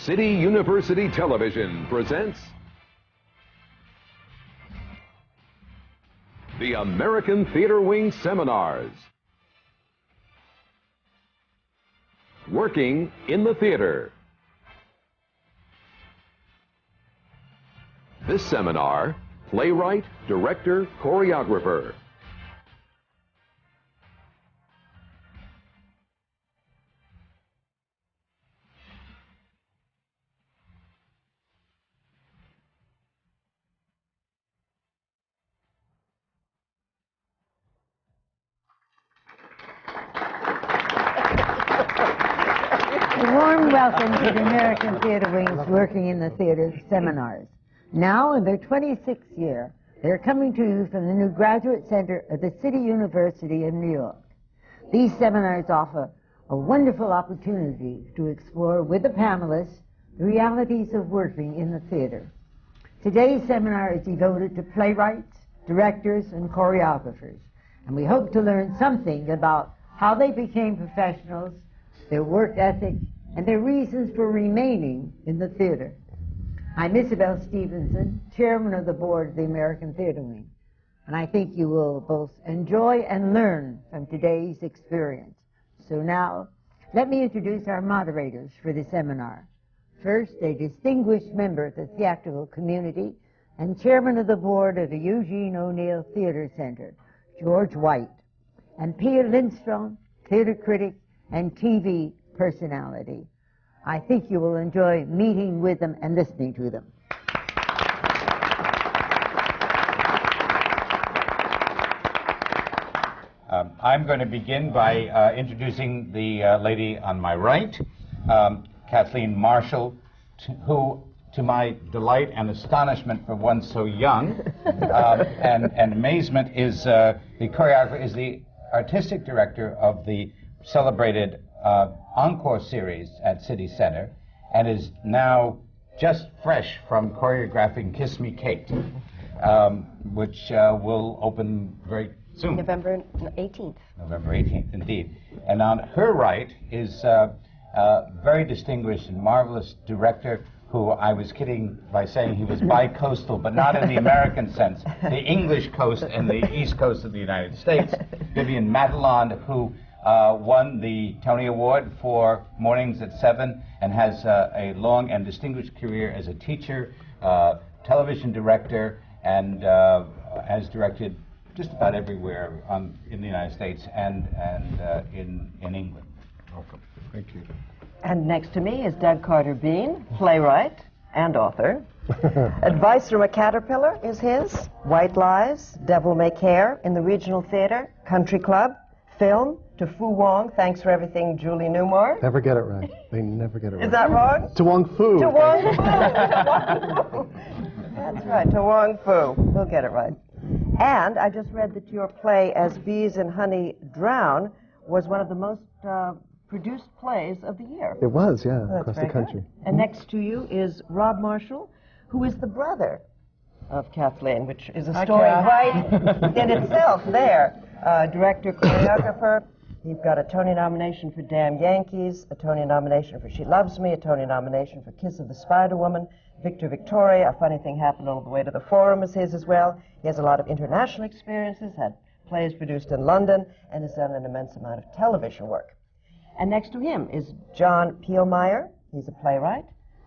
City University Television presents the American Theater Wing Seminars. Working in the theater. This seminar, playwright, director, choreographer. A warm welcome to the American Theater Wing's Working in the Theater seminars. Now, in their 26th year, they're coming to you from the new Graduate Center of the City University of New York. These seminars offer a wonderful opportunity to explore with the panelists the realities of working in the theater. Today's seminar is devoted to playwrights, directors, and choreographers, and we hope to learn something about how they became professionals, their work ethic, and their reasons for remaining in the theater. I'm Isabel Stevenson, chairman of the board of the American Theater Wing, and I think you will both enjoy and learn from today's experience. So now, let me introduce our moderators for the seminar. First, a distinguished member of the theatrical community and chairman of the board of the Eugene O'Neill Theater Center, George White, and Pia Lindstrom, theater critic and TV personality. I think you will enjoy meeting with them and listening to them. I'm going to begin by introducing the lady on my right, Kathleen Marshall, who, to my delight and astonishment for one so young, and amazement, is the choreographer, is the artistic director of the celebrated Encore series at City Center, and is now just fresh from choreographing Kiss Me Kate, which will open very soon. November 18th. November 18th, indeed. And on her right is a very distinguished and marvelous director who I was kidding by saying he was bi-coastal, but not in the American sense, the English coast and the East Coast of the United States, Vivian Madeline, who won the Tony Award for Mornings at 7 and has a long and distinguished career as a teacher, television director, and has directed just about everywhere in the United States and in England. Welcome. Thank you. And next to me is Doug Carter Beane, playwright and author. Advice from a Caterpillar is his. White Lies, Devil May Care, in the Regional Theater, Country Club, film, To Fu Wong, Thanks for Everything, Julie Newmar. Never get it right. They never get it right. Is that wrong? To Wong Fu. To Wong Fu. To Wong Fu. That's right, To Wong Fu. We'll get it right. And I just read that your play, As Bees and Honey Drown, was one of the most produced plays of the year. It was, yeah, That's across the very country. good. And next to you is Rob Marshall, who is the brother of Kathleen, which is a story right in itself there. Director, choreographer. You've got a Tony nomination for Damn Yankees, a Tony nomination for She Loves Me, a Tony nomination for Kiss of the Spider Woman. Victor Victoria, A Funny Thing Happened on the Way to the Forum, is his as well. He has a lot of international experiences, had plays produced in London, and has done an immense amount of television work. And next to him is John Pielmeier. He's a playwright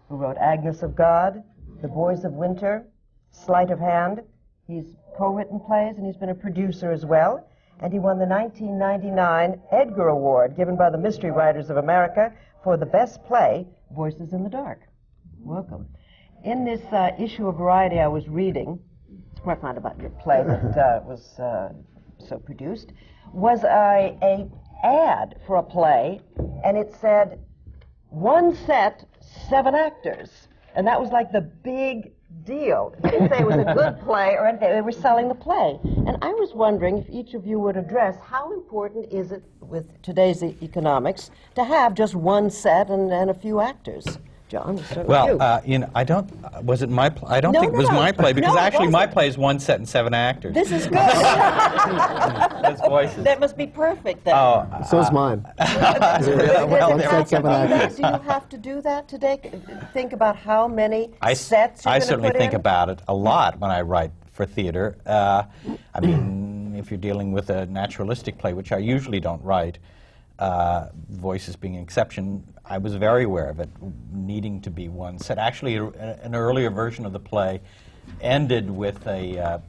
who wrote Agnes of God, The Boys of Winter, Sleight of Hand. He's co-written plays, and he's been a producer as well. And he won the 1999 Edgar Award, given by the Mystery Writers of America, for the best play, Voices in the Dark. Welcome. In this issue of Variety I was reading, what I found about your play that was so produced, was a ad for a play, and it said, 1 set, 7 actors. And that was like the big deal. It didn't say it was a good play or anything. They were selling the play. And I was wondering if each of you would address how important is it with today's economics to have just 1 set and a few actors John, we'll start Well, with you. you know, I don't. Was it my? I don't No, think no, it was no. my play because No, it actually my wasn't. play is 1 set and 7 actors. This is good. Those voices. That must be perfect then. Oh, So's mine. well, One there- set, 7 actors. Do you have to do that today? Think about how many sets you're I going to certainly put think in? about it a lot when I write for theater. I mean, if you're dealing with a naturalistic play, which I usually don't write, voices being an exception, I was very aware of it needing to be 1 set. Actually, an earlier version of the play ended with a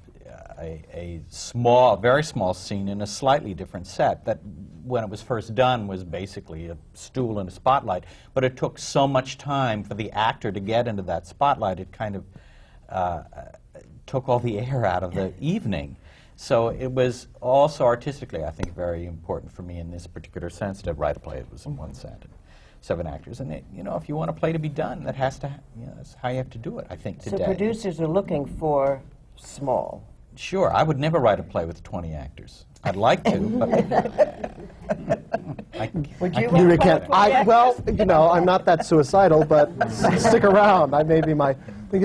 small, very small scene in a slightly different set that, when it was first done, was basically a stool and a spotlight. But it took so much time for the actor to get into that spotlight, it kind of took all the air out of the evening. So it was also artistically, I think, very important for me in this particular sense to write a play that was in 1 set and 7 actors. And you know, if you want a play to be done, that has to, you know, that's how you have to do it, I think, today. So producers are looking for small. Sure, I would never write a play with 20 actors. I'd like to, but Would you? You can't. Well, you know, I'm not that suicidal, but stick around. I may be my.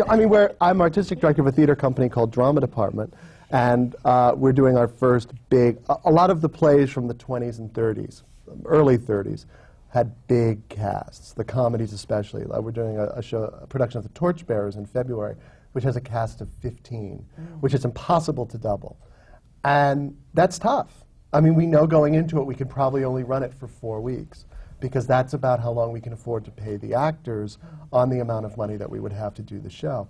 I mean, I'm artistic director of a theater company called Drama Department, and we're doing our first big. A lot of the plays from the 20s and 30s, early 30s, had big casts. The comedies, especially. We're doing a production of The Torchbearers in February, which has a cast of 15, which is impossible to double. And that's tough. I mean, we know going into it we could probably only run it for 4 weeks, because that's about how long we can afford to pay the actors on the amount of money that we would have to do the show.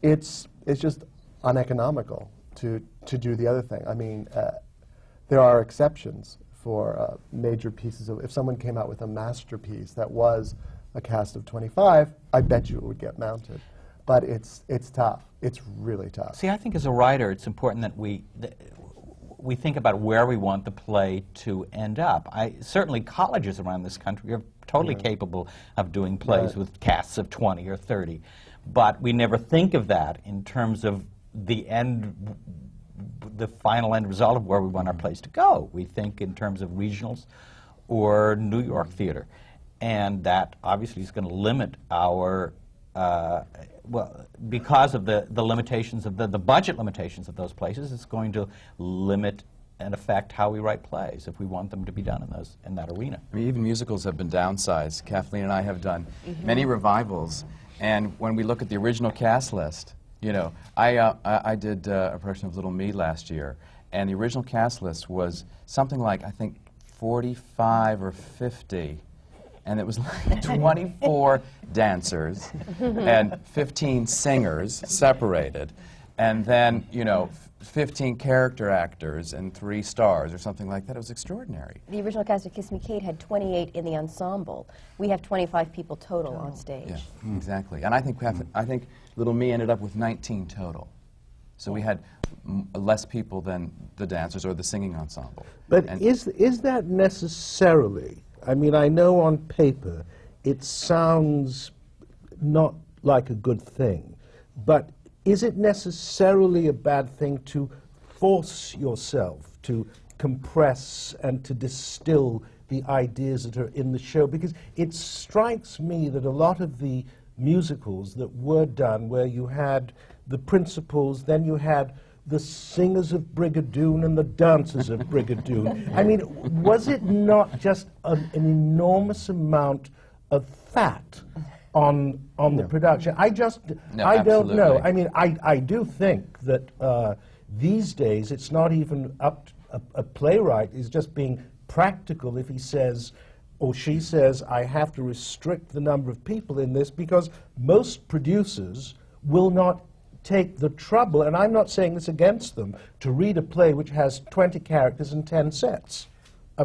It's just uneconomical to do the other thing. I mean, there are exceptions for major pieces of, if someone came out with a masterpiece that was a cast of 25, I bet you it would get mounted. But it's tough. It's really tough. see, I think as a writer, it's important that we think about where we want the play to end up. Certainly colleges around this country are totally capable of doing plays with casts of 20 or 30, but we never think of that in terms of the final end result of where we want our plays to go. We think in terms of regionals or New York theater, and that obviously is going to limit our well, because of the limitations of the budget limitations of those places, it's going to limit and affect how we write plays if we want them to be done in that arena. I mean, even musicals have been downsized. Kathleen and I have done many revivals, and when we look at the original cast list, you know, I did a production of Little Me last year, and the original cast list was something like, I think, 45 or 50. And it was like 24 dancers and 15 singers separated, and then, you know, 15 character actors and 3 stars or something like that. It was extraordinary. The original cast of Kiss Me Kate had 28 in the ensemble. We have 25 people total on stage. Yeah, exactly. And I think Little Me ended up with 19 total. So we had less people than the dancers or the singing ensemble. But and is that necessarily? I mean, I know on paper it sounds not like a good thing, but is it necessarily a bad thing to force yourself to compress and to distill the ideas that are in the show? Because it strikes me that a lot of the musicals that were done, where you had the principals, then you had the singers of Brigadoon and the dancers of Brigadoon. I mean, was it not just an enormous amount of fat on the production? I don't know. I mean, I do think that these days it's not even up to a playwright is just being practical if he says or she says, I have to restrict the number of people in this, because most producers will not take the trouble, and I'm not saying this against them, to read a play which has 20 characters and 10 sets,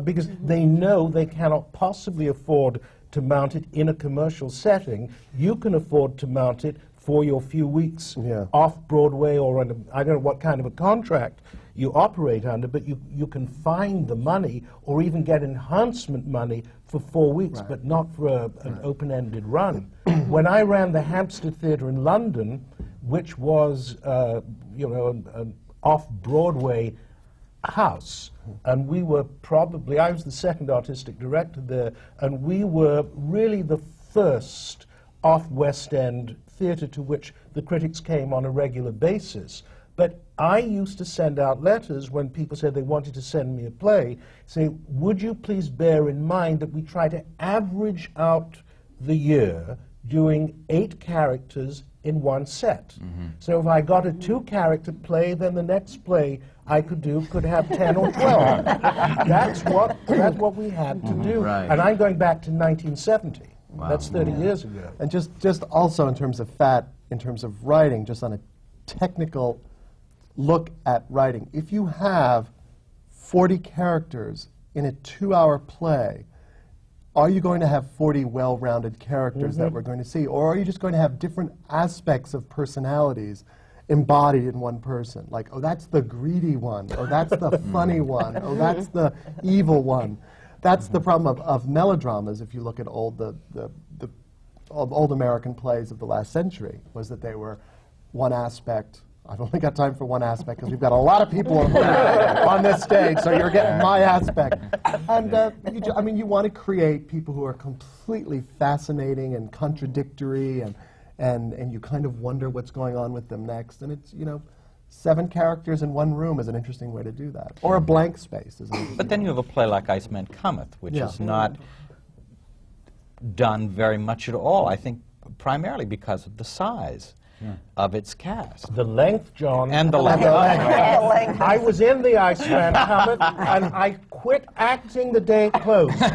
because they know they cannot possibly afford to mount it in a commercial setting. You can afford to mount it for your few weeks off Broadway, or on I don't know what kind of a contract you operate under, but you can find the money or even get enhancement money for 4 weeks, but not for an open-ended run. When I ran the Hampstead Theatre in London, which was, an off-Broadway house, and we were probably, I was the second artistic director there, and we were really the first off West End theatre to which the critics came on a regular basis. But I used to send out letters when people said they wanted to send me a play, saying, would you please bear in mind that we try to average out the year doing 8 characters in one set. So if I got a 2-character play, then the next play I could do could have 10 or 12. That's what we had to do. Right. And I'm going back to 1970. Wow. That's 30 years ago. And just also in terms of in terms of writing, just on a technical look at writing, if you have 40 characters in a 2-hour play, are you going to have 40 well-rounded characters that we're going to see? Or are you just going to have different aspects of personalities embodied in one person? Like, oh, that's the greedy one, or that's the funny one, or that's the evil one. That's the problem of melodramas, if you look at old American plays of the last century, was that they were one aspect. I've only got time for one aspect because we've got a lot of people on this stage, so you're getting my aspect. And I mean, you want to create people who are completely fascinating and contradictory, and you kind of wonder what's going on with them next. And it's, 7 characters in one room is an interesting way to do that. Or a blank space is an interesting But then way. you have a play like Iceman Cometh, which is not done very much at all, I think primarily because of the size of its cast. The length, John. And the length. I was in the Iceman Cometh, and I quit acting the day it closed. Well,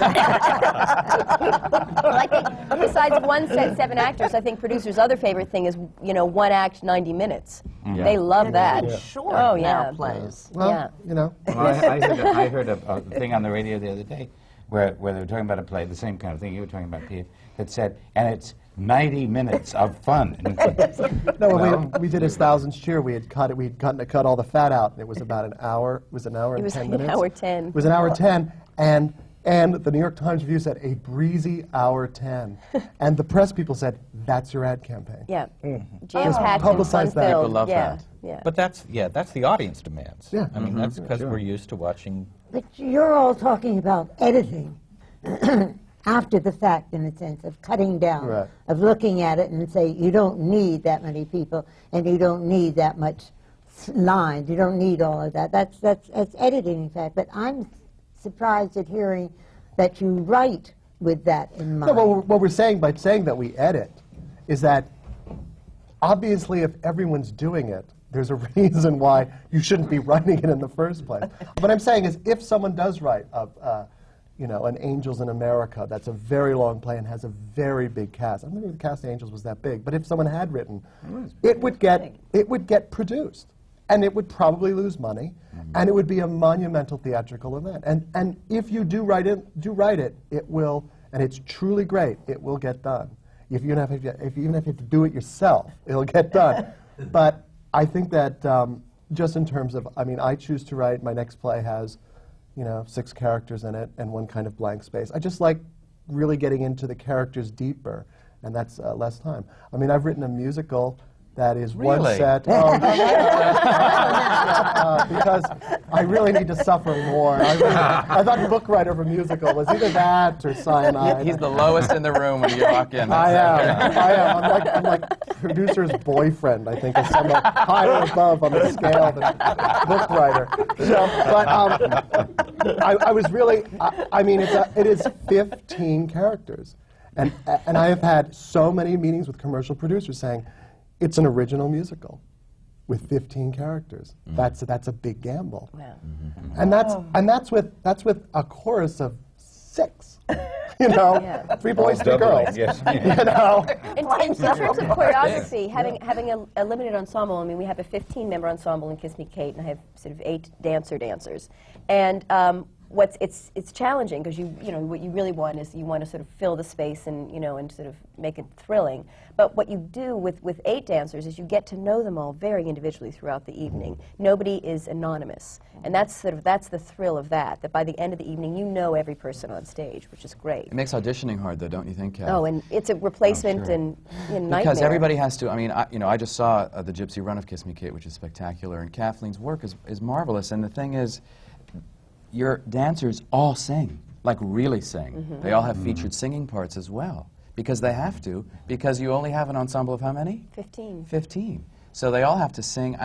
I think besides one set, 7 actors, I think producers' other favorite thing is, 1 act, 90 minutes. Yeah. They love that. Even short Oh, now yeah. plays. Well, Yeah. Well, I heard a thing on the radio the other day where they were talking about a play, the same kind of thing you were talking about, Pete, that said, and it's 90 minutes of fun. No, when we did his Thousands Cheer, we'd cut all the fat out. It was about an hour. It was an hour and 10 minutes. It was an hour 10. It was an hour 10, and the New York Times Review said a breezy hour 10, and the press people said that's your ad campaign. Yeah. Jam-packed and publicize that. fun-filled. People love yeah. that. Yeah. But that's the audience demands. Yeah. I mean, that's because we're used to watching. But you're all talking about editing after the fact, in a sense, of cutting down, Right. of looking at it and say, you don't need that many people, and you don't need that much lines, you don't need all of that. That's editing, in fact. But I'm surprised at hearing that you write with that in mind. No, what we're saying by saying that we edit is that obviously if everyone's doing it, there's a reason why you shouldn't be writing it in the first place. What I'm saying is if someone does write an Angels in America that's a very long play and has a very big cast. I don't think the cast of Angels was that big, but if someone had written, it would get produced, and it would probably lose money, and it would be a monumental theatrical event. And if you do write it, it will, and it's truly great. It will get done. If you even have to do it yourself, it'll get done. But I think that just in terms of, I choose to write. My next play has 6 characters in it and one kind of blank space. I just like really getting into the characters deeper, and that's less time. I've written a musical that is one Really? set. Because I really need to suffer more. I thought book writer for musical was either that or cyanide. He's the lowest in the room when you walk in. I am. I'm like producer's boyfriend, I think, is somewhat higher above on the scale than book writer. So, but I was really, it is 15 characters. And I have had so many meetings with commercial producers saying, it's an original musical with 15 characters. That's a big gamble. Wow. And that's with a chorus of 6. 3 boys, 3 girls. Yes. In terms of choreography, having a limited ensemble, we have a 15-member ensemble in Kiss Me Kate, and I have sort of 8 dancers. And it's challenging because what you really want is you want to sort of fill the space and and sort of make it thrilling. But what you do with 8 dancers is you get to know them all very individually throughout the evening. Nobody is anonymous, and that's the thrill of that. That by the end of the evening, you know every person on stage, which is great. It makes auditioning hard, though, don't you think, Kath? Oh, and it's a replacement sure. and nightmare. Because everybody has to. I just saw the Gypsy Run of Kiss Me Kate, which is spectacular, and Kathleen's work is marvelous. And the thing is, your dancers all sing, like really sing. They all have featured singing parts as well. because they have to, because you only have an ensemble of how many? 15. 15. So they all have to sing.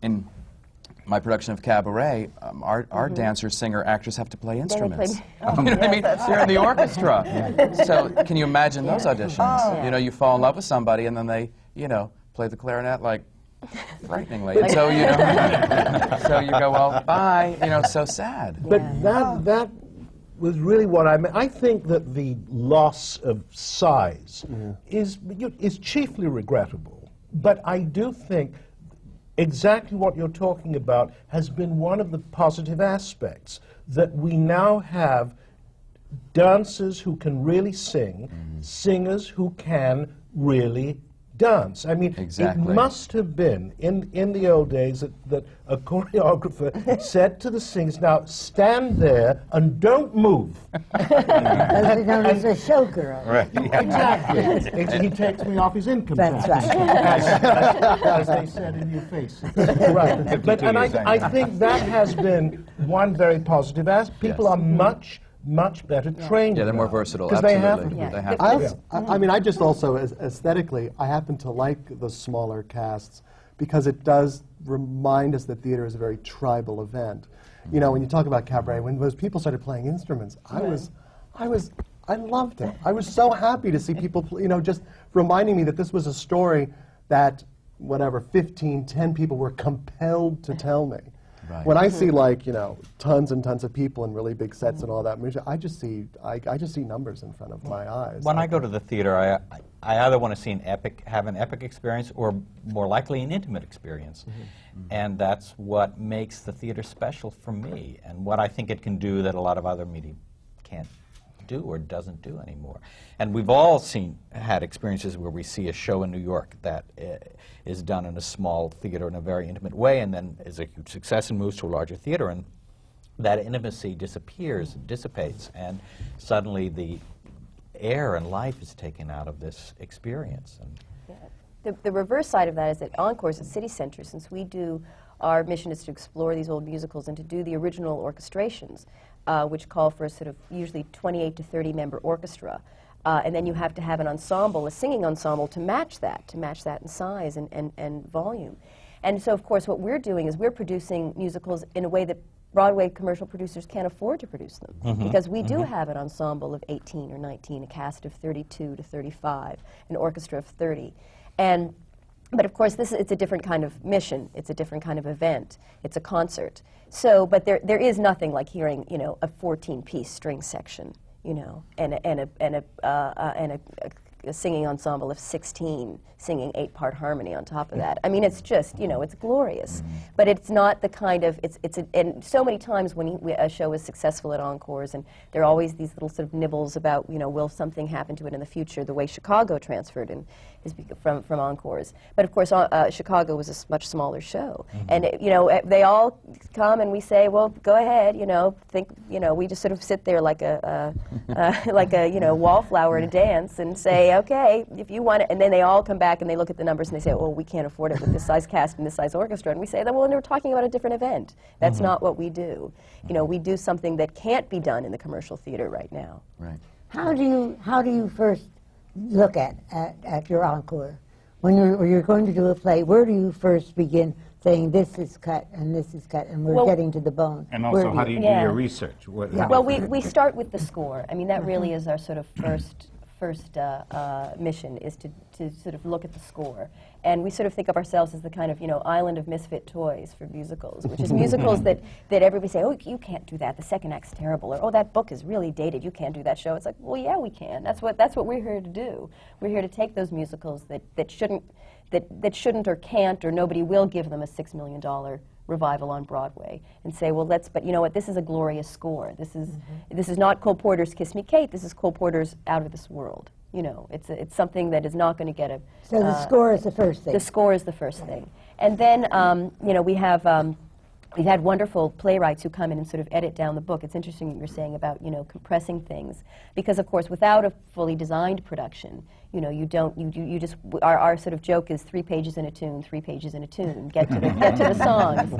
In my production of Cabaret, our dancers, singer, actors have to play instruments. You know what I mean? They're in the orchestra. So can you imagine those auditions? You know, you fall in love with somebody and then they, play the clarinet like frighteningly. And so, so you go, well, bye. It's so sad. But that was really what I meant. I think that the loss of size is chiefly regrettable. But I do think exactly what you're talking about has been one of the positive aspects, that we now have dancers who can really sing, singers who can really dance. I mean, it must have been in the old days that a choreographer said to the singers, now stand there and don't move. That's known as a showgirl. Right. Exactly. He takes me off his income tax. That's right. As they said in your face. Right. But, and I think that has been one very positive aspect. People are much better trained. Yeah, they're more versatile. Because they have to be. They have to. I mean, I just also, aesthetically, I happen to like the smaller casts because it does remind us that theater is a very tribal event. You know, when you talk about cabaret, when those people started playing instruments, I loved it. I was so happy to see people, just reminding me that this was a story that, 10 people were compelled to tell me. Right. When I see tons and tons of people in really big sets and all that music, I just see numbers in front of my eyes. When I go to the theater, I either want to see have an epic experience, or more likely an intimate experience, and that's what makes the theater special for me, and what I think it can do that a lot of other media can't do or doesn't do anymore. And we've all had experiences where we see a show in New York that is done in a small theater in a very intimate way, and then is a huge success and moves to a larger theater, and that intimacy disappears, dissipates, and suddenly the air and life is taken out of this experience. The reverse side of that is that encores at city centers, since our mission is to explore these old musicals and to do the original orchestrations, which call for a sort of usually 28 to 30 member orchestra. And then you have to have an ensemble, a singing ensemble, to match that in size and volume. And so, of course, what we're doing is we're producing musicals in a way that Broadway commercial producers can't afford to produce them, because we do have an ensemble of 18 or 19, a cast of 32 to 35, an orchestra of 30. But of course, it's a different kind of mission. It's a different kind of event. It's a concert. So, but there is nothing like hearing, a 14-piece string section, and a singing ensemble of 16 singing 8-part harmony on top of that. I mean, it's just, it's glorious. But it's not the kind of, and so many times when a show is successful at encores, and there are always these little sort of nibbles about, will something happen to it in the future, the way Chicago transferred from encores. But of course, Chicago was a much smaller show. And, they all come and we say, well, go ahead, we just sort of sit there like a wallflower at a dance and say, okay, if you want it, and then they all come back and they look at the numbers and they say, oh, we can't afford it with this size cast and this size orchestra. And we say, well, we're talking about a different event. That's not what we do. We do something that can't be done in the commercial theater right now. Right. How do you first look at your encore? When you're going to do a play, where do you first begin saying this is cut and this is cut and we're getting to the bone? And also, how do you do your research? Well, we start with the score. I mean, that really is our sort of first mission, is to sort of look at the score. And we sort of think of ourselves as the kind of, island of misfit toys for musicals, which is musicals that everybody say, oh, you can't do that, the second act's terrible, or oh, that book is really dated, you can't do that show. It's like, well, yeah, we can. That's what we're here to do. We're here to take those musicals that shouldn't or can't, or nobody will give them a $6 million revival on Broadway, and say, well, but you know what, this is a glorious score. This is not Cole Porter's Kiss Me Kate, this is Cole Porter's Out of This World. It's something that is not going to get a... So the score is the first thing. The score is the first thing. And then, we have we've had wonderful playwrights who come in and sort of edit down the book. It's interesting what you're saying about, you know, compressing things, because of course without a fully designed production, you know, you just, our sort of joke is 3 pages in a tune, 3 pages in a tune, get to the songs.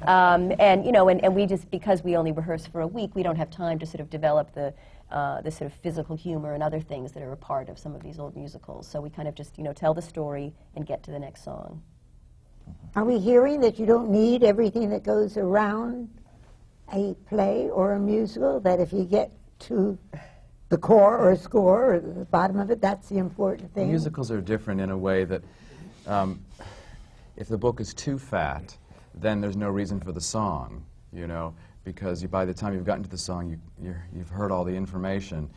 And, you know, and we just, because we only rehearse for a week, we don't have time to sort of develop the sort of physical humor and other things that are a part of some of these old musicals. So we kind of just, you know, tell the story and get to the next song. Are we hearing that you don't need everything that goes around a play or a musical, that if you get to the core or score or the bottom of it, that's the important thing? Musicals are different in a way that if the book is too fat, then there's no reason for the song, you know, because by the time you've gotten to the song, you've heard all the information.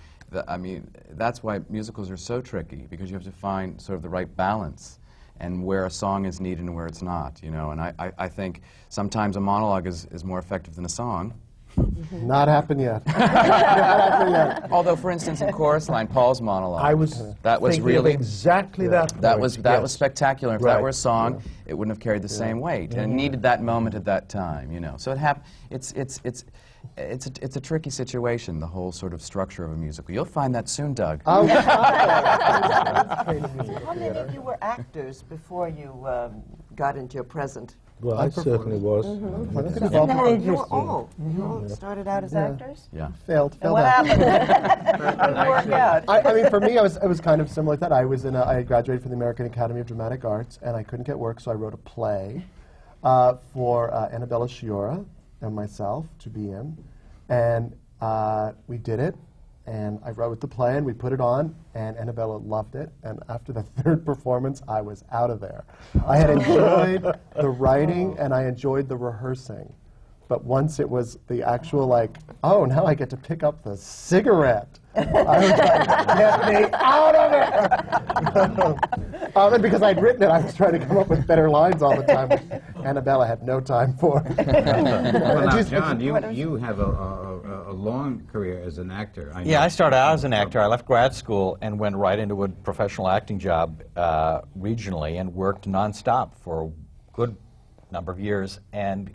I mean, that's why musicals are so tricky, because you have to find sort of the right balance and where a song is needed and where it's not, you know. And I think sometimes a monologue is more effective than a song. Not happened yet. Not happened yet. Although, for instance, in Chorus Line, Paul's monologue, I was that was thinking really of exactly that. that point. was spectacular. If that Right. were a song, Yeah. it wouldn't have carried the same weight, and it needed that moment at that time, you know. So it's a tricky situation, the whole sort of structure of a musical. You'll find that soon, Doug. How many of you were actors before you got into your present? Well, I certainly was. Isn't that interesting? You all started out as actors? Yeah. Failed And what out. happened? Didn't work out. I mean, for me, it was kind of similar to that. I had graduated from the American Academy of Dramatic Arts, and I couldn't get work, so I wrote a play for Annabella Sciorra and myself to be in. And we did it, and I wrote the play, and we put it on, and Annabella loved it. And after the 3rd performance, I was out of there. I had enjoyed the writing, and I enjoyed the rehearsing. But once it was the actual, like, oh, now I get to pick up the cigarette. I was like, get me out of it! And because I'd written it, I was trying to come up with better lines all the time, which Annabella had no time for. Well, now, John, you have a long career as an actor. I know. Yeah, I started out as an actor. I left grad school and went right into a professional acting job regionally and worked nonstop for a good number of years, and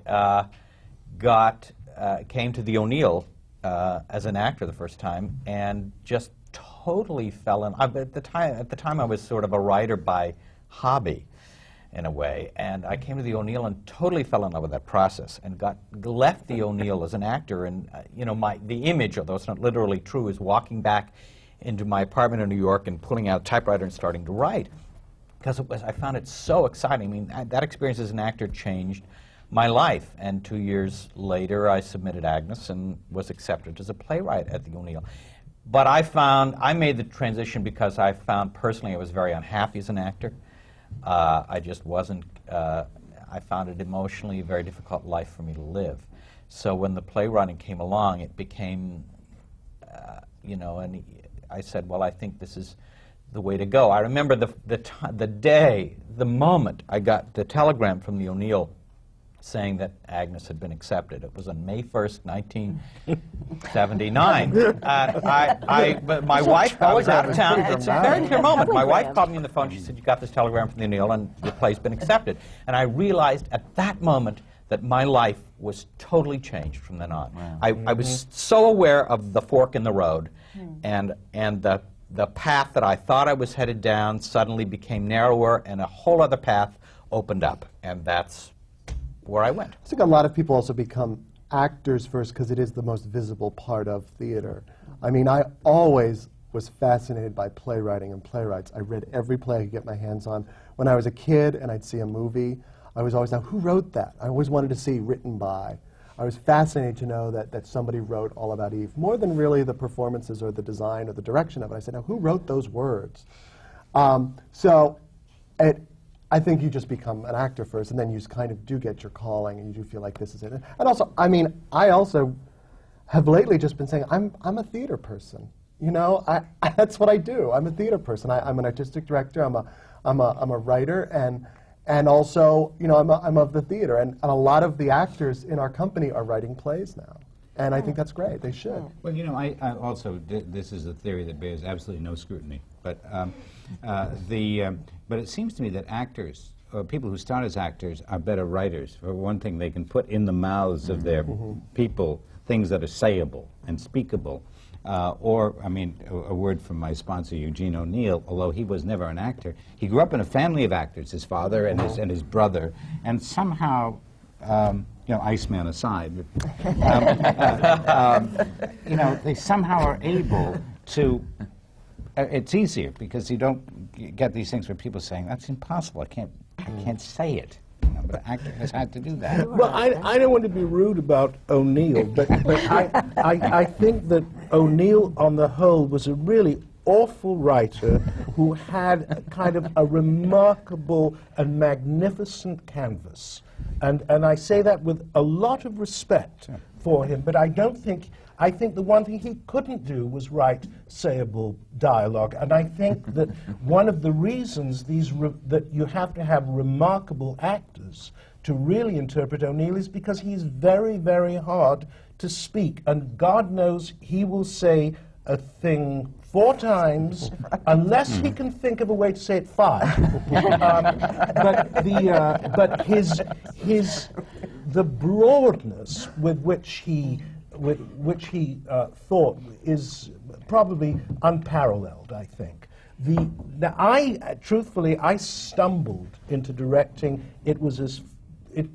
came to the O'Neill as an actor the first time, and just totally fell in. At the time, I was sort of a writer by hobby, in a way, and I came to the O'Neill and totally fell in love with that process, and left the O'Neill as an actor. And you know, the image, although it's not literally true, is walking back into my apartment in New York and pulling out a typewriter and starting to write, because I found it so exciting. I mean, that experience as an actor changed my life. And 2 years later, I submitted Agnes and was accepted as a playwright at the O'Neill. But I made the transition because I found personally I was very unhappy as an actor. I just wasn't, I found it emotionally a very difficult life for me to live. So when the playwriting came along, it became, you know, and I said, well, I think this is the way to go. I remember the moment I got the telegram from the O'Neill saying that Agnes had been accepted. It was on May 1st, 1979. But my wife, I was out of town. It's a very clear moment. My wife called me on the phone. She said, you got this telegram from the O'Neill and your play's been accepted. And I realized at that moment that my life was totally changed from then on. Wow. I was so aware of the fork in the road, and the path that I thought I was headed down suddenly became narrower, and a whole other path opened up. And that's where I went. I think a lot of people also become actors first because it is the most visible part of theater. I mean, I always was fascinated by playwriting and playwrights. I read every play I could get my hands on. When I was a kid and I'd see a movie, I was always, now who wrote that? I always wanted to see written by. I was fascinated to know that somebody wrote All About Eve, more than really the performances or the design or the direction of it. I said, now who wrote those words? I think you just become an actor first, and then you kind of do get your calling, and you do feel like this is it. And also, I mean, I also have lately just been saying, I'm a theater person. You know, that's what I do. I'm a theater person. I'm an artistic director. I'm a writer, and also, you know, I'm of the theater. And a lot of the actors in our company are writing plays now. And I think that's great. They should. Well, you know, I also, this is a theory that bears absolutely no scrutiny. But but it seems to me that actors people who start as actors are better writers. For one thing, they can put in the mouths of their people things that are sayable and speakable. Or, I mean, a word from my sponsor, Eugene O'Neill, although he was never an actor, he grew up in a family of actors, his father and his brother, and somehow, you know, Iceman aside, you know, they somehow are able to, it's easier because you don't get these things where people saying, that's impossible, I can't say it. But an actor has had to do that. Well, I don't want to be rude about O'Neill, but I think that O'Neill, on the whole, was a really awful writer who had kind of a remarkable and magnificent canvas. And I say that with a lot of respect for him, but I think the one thing he couldn't do was write sayable dialogue. And I think that one of the reasons that you have to have remarkable actors to really interpret O'Neill is because he's very, very hard to speak. And God knows he will say a thing 4 times unless he can think of a way to say it 5. But the broadness with which he thought is probably unparalleled, I think. Truthfully, I stumbled into directing. It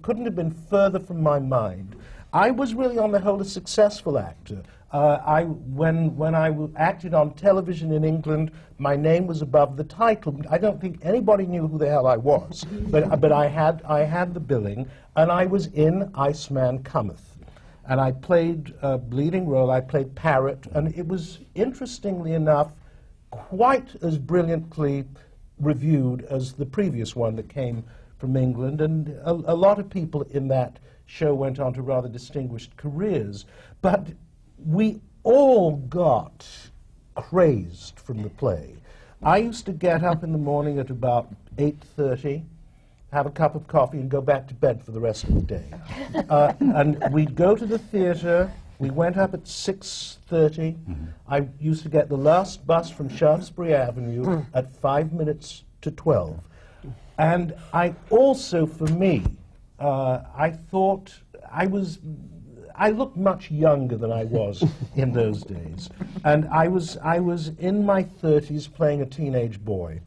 couldn't have been further from my mind. I was really, on the whole, a successful actor. When I acted on television in England, my name was above the title. I don't think anybody knew who the hell I was, but I had the billing, and I was in Iceman Cometh. And I played a bleeding role. I played Parrot, and it was, interestingly enough, quite as brilliantly reviewed as the previous one that came from England. And a lot of people in that show went on to rather distinguished careers. But we all got crazed from the play. I used to get up in the morning at about 8:30, have a cup of coffee, and go back to bed for the rest of the day. And we'd go to the theater. We went up at 6:30. I used to get the last bus from Shaftesbury Avenue at 5 minutes to 12. And I also, for me, I thought I looked much younger than I was in those days. And I was in my 30s playing a teenage boy.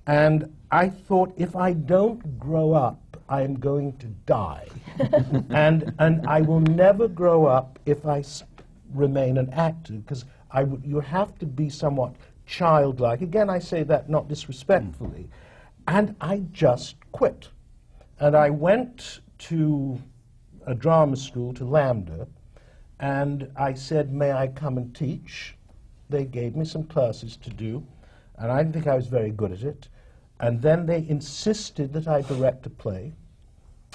And I thought, if I don't grow up, I am going to die. and I will never grow up if I remain an actor, because you have to be somewhat childlike. Again, I say that not disrespectfully. And I just quit. And I went to a drama school, to Lambda, and I said, may I come and teach? They gave me some classes to do, and I didn't think I was very good at it. And then they insisted that I direct a play,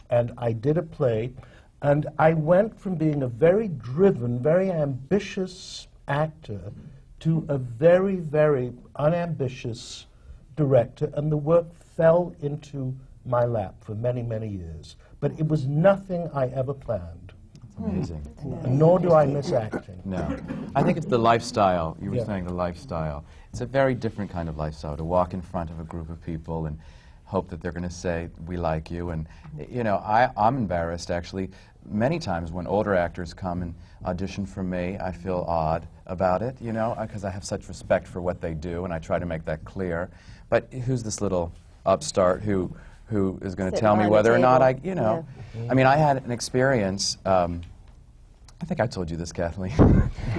and I did a play, and I went from being a very driven, very ambitious actor to a very, very unambitious director, and the work fell into my lap for many, many years. But it was nothing I ever planned. Amazing. Nor do I miss acting. No. I think it's the lifestyle. You were saying the lifestyle. It's a very different kind of lifestyle, to walk in front of a group of people and hope that they're going to say, we like you. And, you know, I'm embarrassed, actually. Many times when older actors come and audition for me, I feel odd about it, you know, because I have such respect for what they do, and I try to make that clear. But who's this little upstart who is going to tell me whether or not I, you know. Yeah. I mean, I had an experience, I think I told you this, Kathleen,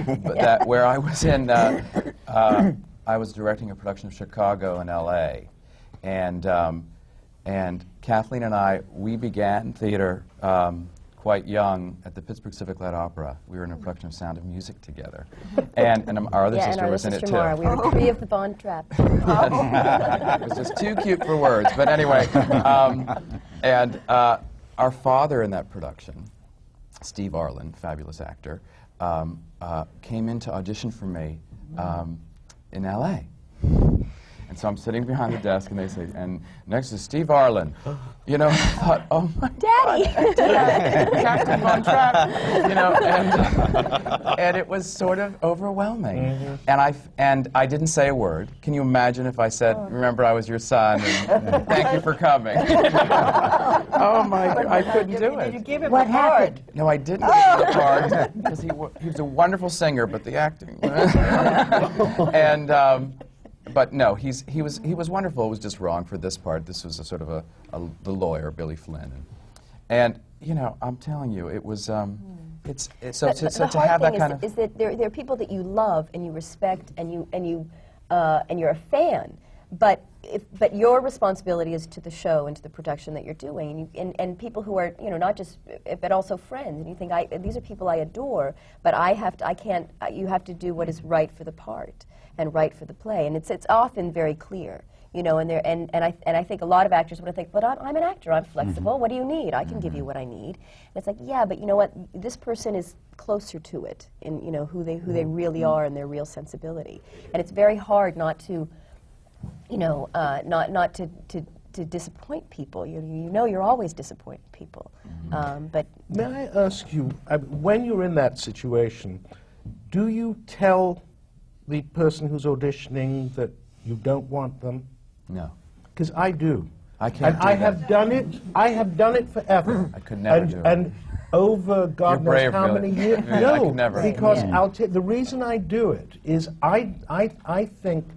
but that where I was in, I was directing a production of Chicago in L.A., and Kathleen and I, we began theater quite young at the Pittsburgh Civic Light Opera. We were in a production of Sound of Music together. And our other sister was in it, too. Mara. We were 3 of the Bond Trap. It was just too cute for words. But anyway, and our father in that production, Steve Harlan, fabulous actor, came in to audition for me in L.A. And so I'm sitting behind the desk, and they say, and next is Steve Harlan. You know, I thought, oh my Daddy! Captain Von Trapp, you know, and it was sort of overwhelming. And I didn't say a word. Can you imagine if I said, remember I was your son, and thank you for coming? Oh my, I couldn't do it. Did you give him What the part? happened? No, I didn't give him the part, because he was a wonderful singer, but the acting. And, but no, he was wonderful. It was just wrong for this part. This was a sort of the lawyer, Billy Flynn. And you know, I'm telling you, it was, so to have that kind of... is that there are people that you love and you respect and you're a fan, but your responsibility is to the show and to the production that you're doing, and people who are, you know, not just, but also friends, and you think, these are people I adore, but you have to do what is right for the part and right for the play, and it's often very clear, you know, and I think a lot of actors would think, but I'm an actor, I'm flexible, what do you need? I can give you what I need. And it's like, yeah, but you know what, this person is closer to it, in, you know, who they really are and their real sensibility, and it's very hard not to, you know, not to disappoint people. You know you're always disappointing people. But may I ask you, when you're in that situation, do you tell the person who's auditioning that you don't want them? No. Because I do. I can't and do I that. have done it. I have done it forever. I could never do it. And over God knows brave, how really. many years. Yeah, No, I could never. because Yeah. the reason I do it is I think,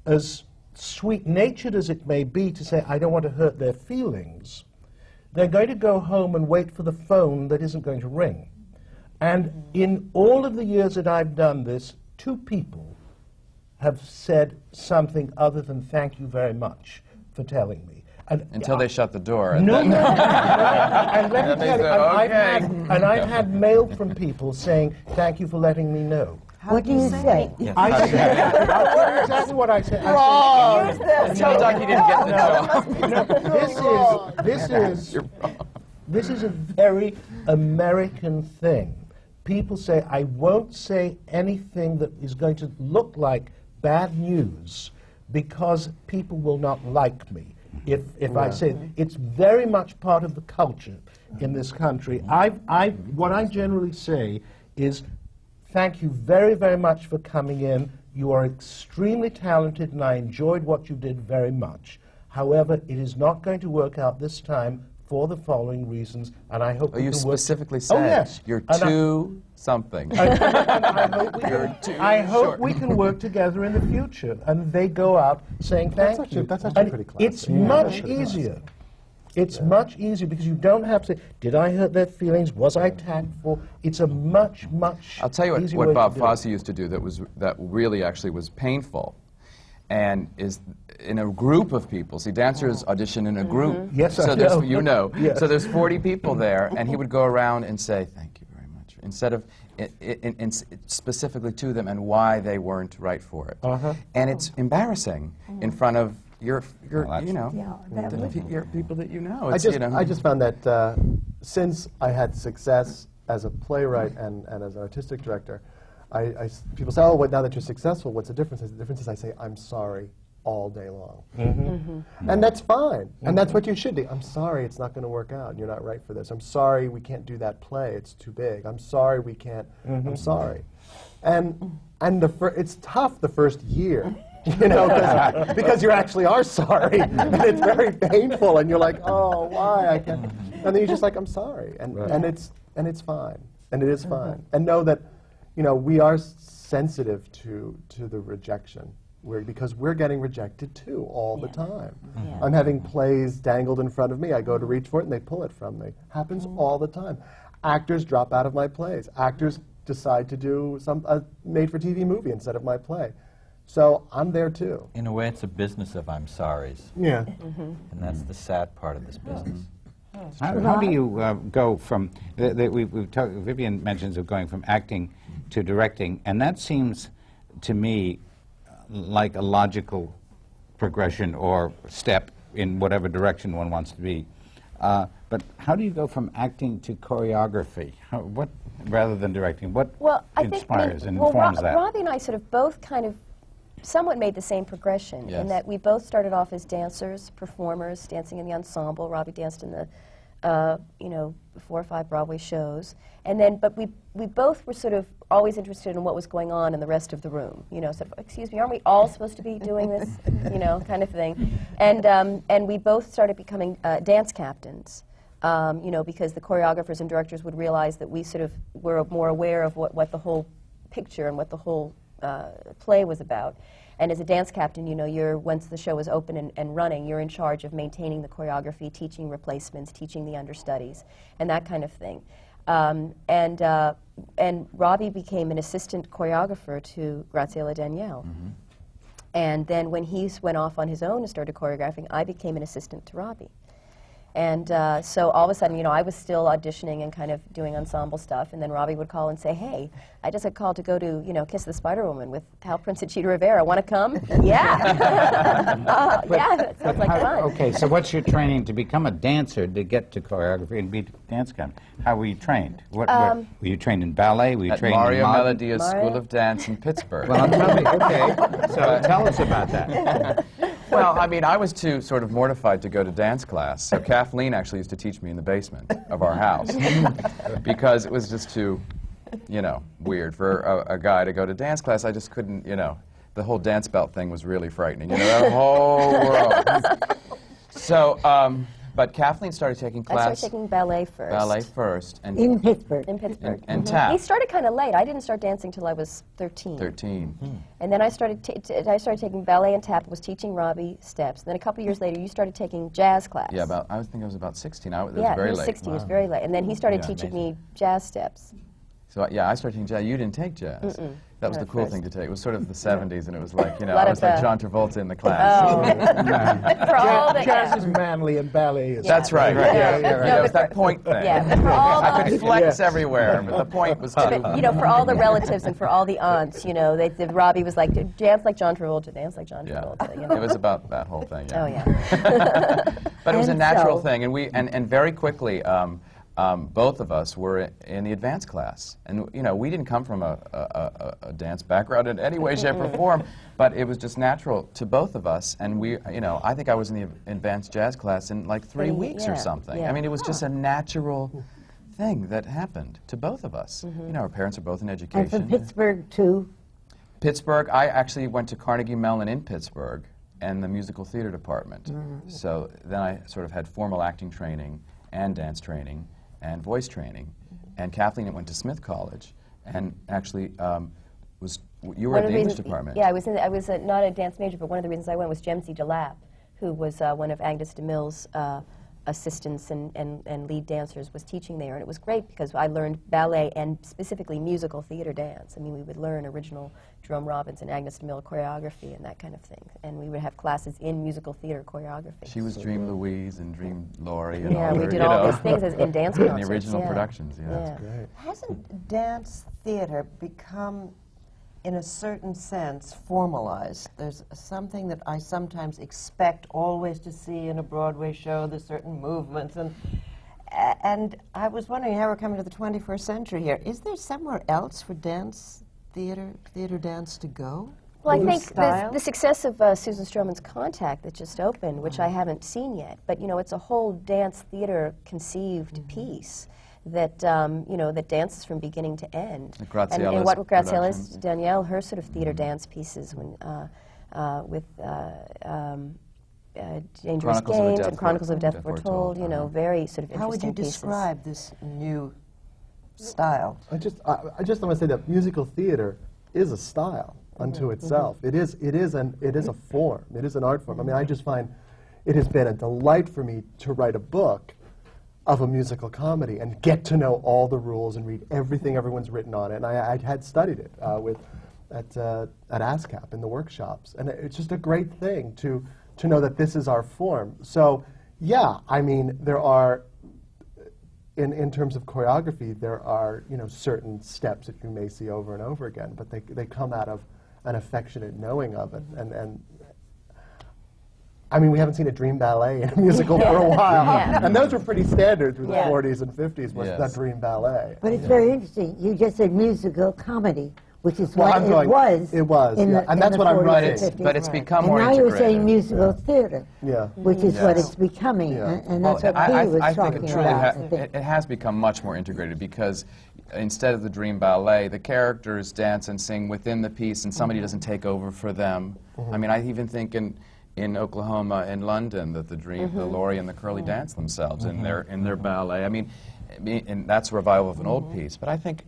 as sweet-natured as it may be to say I don't want to hurt their feelings, they're going to go home and wait for the phone that isn't going to ring. And in all of the years that I've done this, 2 people have said something other than thank you very much for telling me. And Until they shut the door. And no, then no, and let And me they tell you, said, I've had mail from people saying thank you for letting me know. What do you say? I said, I'll tell you exactly what I said. Wrong! Tell Doug he didn't get the joke. This is a very American thing. People say, I won't say anything that is going to look like bad news because people will not like me. If I say it. It's very much part of the culture in this country. What I generally say is, thank you very, very much for coming in. You are extremely talented, and I enjoyed what you did very much. However, it is not going to work out this time for the following reasons, and I hope You specifically said, Oh, yes. you're And too something. I hope we can work together in the future. And they go out saying thank you. That's actually And pretty classy. it's much easier. It's much easier because you don't have to say, did I hurt their feelings? Was I tactful? It's a much I'll tell you easier what way Bob to do Fosse it. used to do that really actually was painful, and is in a group of people. See, dancers audition in a group. Yes, so I there's, know. you know. Yes. So there's 40 people there, and he would go around and say, thank you very much, instead of specifically to them and why they weren't right for it. And it's embarrassing in front of your you know, your people that you know. It's, I just found that since I had success as a playwright and as an artistic director, people say, oh, now that you're successful, what's the difference? The difference is I say, I'm sorry all day long. And that's fine. And that's what you should do. I'm sorry it's not going to work out. You're not right for this. I'm sorry we can't do that play. It's too big. I'm sorry we can't. I'm sorry. And it's tough the first year. You know, because you actually are sorry, and it's very painful, and you're like, oh, why I can't, and then you're just like, I'm sorry, and it's fine, and it is fine, and know that, you know, we are sensitive to the rejection, because we're getting rejected too all the time. I'm having plays dangled in front of me. I go to reach for it, and they pull it from me. Happens all the time. Actors drop out of my plays. Actors decide to do a made-for-TV movie instead of my play. So I'm there too. In a way, it's a business of I'm sorries. Yeah. And that's the sad part of this business. How do you go from, Vivian mentions of going from acting to directing, and that seems to me like a logical progression or step in whatever direction one wants to be. But how do you go from acting to choreography? Rather than directing, what inspires and informs that? Robbie and I sort of both kind of somewhat made the same progression in Yes. that we both started off as dancers, performers, dancing in the ensemble. Robbie danced in the, 4 or 5 Broadway shows, and then, but we both were sort of always interested in what was going on in the rest of the room. Sort of, excuse me, aren't we all supposed to be doing this? Kind of thing. And we both started becoming dance captains. Because the choreographers and directors would realize that we sort of were more aware of what the whole picture and what the whole play was about. And as a dance captain, once the show is open and running, you're in charge of maintaining the choreography, teaching replacements, teaching the understudies, and that kind of thing. And Robbie became an assistant choreographer to Graziella Daniele. Mm-hmm. And then when he went off on his own and started choreographing, I became an assistant to Robbie. And so all of a sudden, I was still auditioning and kind of doing ensemble stuff, and then Robbie would call and say, hey, I just got called to go to, Kiss the Spider-Woman with Hal Prince and Cheetah Rivera. Want to come? Yeah. Yeah, that sounds like fun. Okay, so what's your training to become a dancer to get to choreography and be dance captain? How were you trained? Were you trained in ballet? Were you At trained Mario in Melodia's School of Dance in Pittsburgh. Well, tell me, okay, so tell us about that. Well, I mean, I was too sort of mortified to go to dance class, so Kathleen actually used to teach me in the basement of our house because it was just too, weird for a guy to go to dance class. I just couldn't, the whole dance belt thing was really frightening, the whole world. So, but Kathleen started taking class. I started taking ballet first. Ballet first. And In Pittsburgh. In Pittsburgh. And tap. He started kind of late. I didn't start dancing till I was 13. 13. And then I started taking ballet and tap, was teaching Robbie steps. And then a couple years later, you started taking jazz class. Yeah, I think I was about 16. It was yeah, very he was late. 16. It was very late. And then he started teaching me jazz steps. So, I started taking jazz. You didn't take jazz. Mm-mm. That was the cool thing to take. It was sort of the 70s, and it was like, lot I was of like John Travolta in the class. Oh. For all the, Jazz is manly and ballet is... That's right. Yeah. It was that point thing. Yeah, but for all I could the, flex everywhere, but the point was too... but, for all the relatives and for all the aunts, Robbie was like, dance like John Travolta, dance like John Travolta. It was about that whole thing, Oh, yeah. But it was a And natural so- thing, and very quickly, both of us were in the advanced class. And, we didn't come from a dance background in any way, shape, or form, but it was just natural to both of us. And we, I think I was in the advanced jazz class in like 3 weeks or something. yeah. I mean, it was just a natural thing that happened to both of us. Our parents are both in education. And from Pittsburgh to? Pittsburgh, I actually went to Carnegie Mellon in Pittsburgh and the musical theater department. So then I sort of had formal acting training and dance training and voice training. And Kathleen went to Smith College and actually you were at the English department. Yeah, I was not a dance major, but one of the reasons I went was Jemsy DeLapp, who was one of Agnes DeMille's assistants and lead dancers, was teaching there. And it was great because I learned ballet and specifically musical theater dance. I mean, we would learn original Jerome Robbins and Agnes DeMille choreography and that kind of thing. And we would have classes in musical theater choreography. She was Dream Louise and Dream Laurie and yeah, all we her, did all these things in dance in concerts. the original yeah. productions. Yeah, Yeah. great. Hasn't dance theater become, in a certain sense, formalized? There's something that I sometimes expect always to see in a Broadway show, there's certain movements, and I was wondering how we're coming to the 21st century here. Is there somewhere else for dance theater dance to go? Well, I New think style? the success of Susan Stroman's Contact that just opened, which I haven't seen yet, but it's a whole dance theater conceived piece that that dances from beginning to end. And what Graziella's Danielle, her sort of theater dance pieces when with Dangerous Games and Chronicles of Death Foretold, very sort of interesting pieces. How would you describe this new style? I just want to say that musical theater is a style unto itself. It is a form. It is an art form. I mean, I just find it has been a delight for me to write a book of a musical comedy and get to know all the rules and read everything everyone's written on it. And I had studied it at ASCAP in the workshops, and it's just a great thing to know that this is our form. So yeah, I mean, there are. In terms of choreography, there are certain steps that you may see over and over again, but they come out of an affectionate knowing of it. And I mean, we haven't seen a dream ballet in a musical for a while, and those were pretty standard through the 40s and 50s. Was that dream ballet? But it's very interesting. You just said musical comedy. which is Well, what I'm it going- was. it was, in yeah. the, And in that's the what I'm 40s writing. and 50s. But it's become And more now you're saying integrated. musical theater, Yeah. which is what Yes. it's becoming, Yeah. and that's what I P was think talking it truly about. I think. it has become much more integrated because instead of the dream ballet, the characters dance and sing within the piece, and somebody doesn't take over for them. I mean, I even think in Oklahoma and London that the dream, the Laurie and the Curly dance themselves in their ballet. I mean, and that's a revival of an old piece. But I think.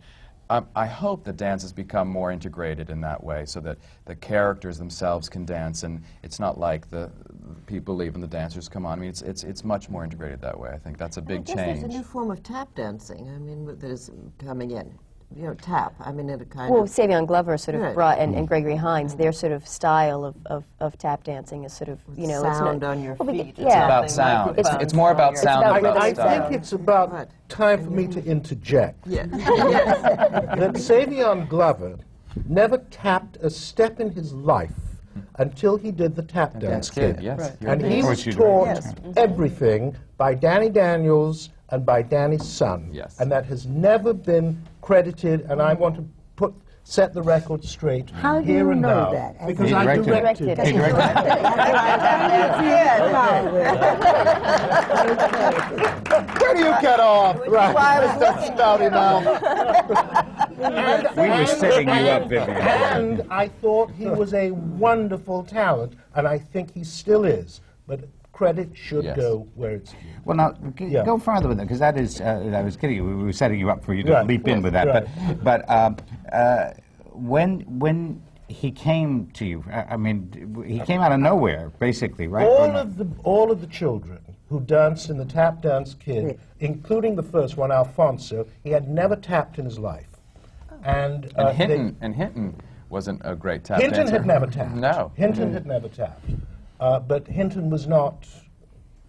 I hope that dance has become more integrated in that way, so that the characters themselves can dance, and it's not like the people leave and the dancers come on. I mean, it's much more integrated that way. I think that's a big I guess change. there's a new form of tap dancing. I mean, that is coming in. You know, tap. I mean, it kind Well, of. Savion Glover sort of Right. brought, and Gregory Hines, their sort of style of tap dancing is sort of, you know, sound it's not, on your well, feet. yeah. It's about sound. It's more about sound about than about rhythm and style. sound. I think it's about Right. time for me to interject. Yeah. That Savion Glover never tapped a step in his life until he did the Tap Dance Kid. Yes. Right. you're And right. he Of was course you do. taught Yes. everything by Danny Daniels and by Danny's son. Yes. And that has never been credited, and I want to set the record straight How do here you and know now. that? As Because He I directed it. directed Directed it. Where do you get off? Right. why I was That's spouty mouth. We were setting you up, Vivian. And I thought he was a wonderful talent, and I think he still is. But credit should Yes. go where it's due. Well, now, Yeah. go farther with it, because that is, I was kidding you, we were setting you up for you to Right. leap in with that. Right. But when he came to you, I mean, he came out of nowhere, basically, right? Or not? All of the children who danced in the Tap Dance Kid, including the first one, Alfonso, he had never tapped in his life. And Hinton wasn't a great tap Hinton dancer. had never tapped. No. Hinton had never tapped. But Hinton was not,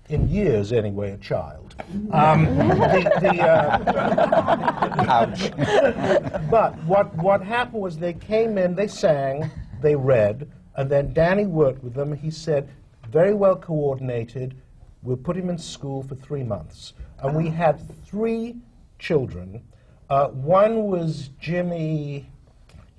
in years anyway, a child. Ouch. But what happened was they came in, they sang, they read, and then Danny worked with them. He said, very well coordinated, we'll put him in school for 3 months. And we had 3 children. One was Jimmy.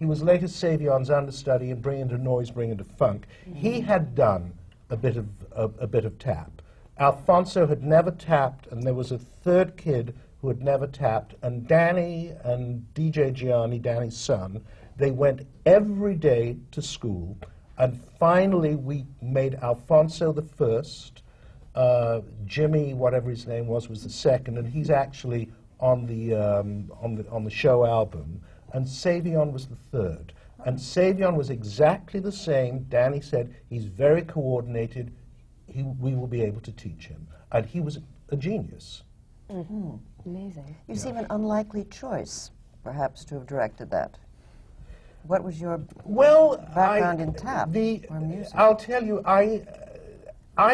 He was later Savion's understudy in Bring Into Noise, Bring Into Funk. He had done a bit of tap. Alfonso had never tapped, and there was a 3rd kid who had never tapped. And Danny and DJ Gianni, Danny's son, they went every day to school. And finally, we made Alfonso the first. Jimmy, whatever his name was the second, and he's actually on the show album. And Savion was the 3rd. And Savion was exactly the same. Danny said, he's very coordinated. We will be able to teach him. And he was a genius. Amazing. You seem an unlikely choice, perhaps, to have directed that. What was your background in tap or music? I'll tell you, I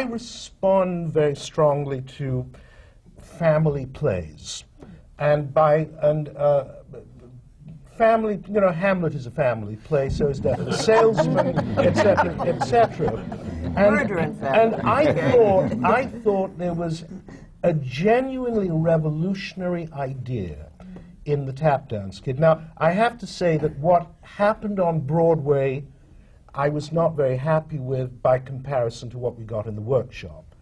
respond very strongly to family plays. Family, you know, Hamlet is a family play, so is Death of a Salesman, etc., etc. Murder in Family. And I thought there was a genuinely revolutionary idea in the Tap Dance Kid. Now, I have to say that what happened on Broadway, I was not very happy with by comparison to what we got in the workshop.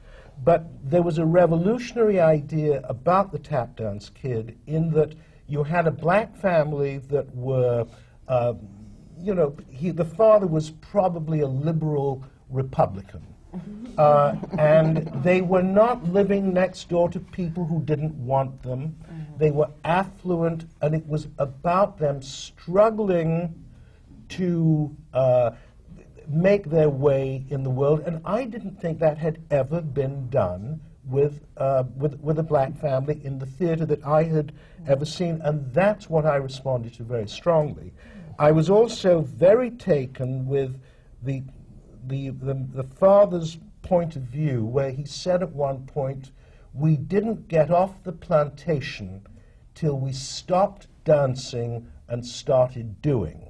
But there was a revolutionary idea about the Tap Dance Kid in that you had a black family that were, you know, the father was probably a liberal Republican. And they were not living next door to people who didn't want them. They were affluent, and it was about them struggling to make their way in the world. And I didn't think that had ever been done with a black family in the theater that I had ever seen, and that's what I responded to very strongly. I was also very taken with the father's point of view, where he said at one point, we didn't get off the plantation till we stopped dancing and started doing.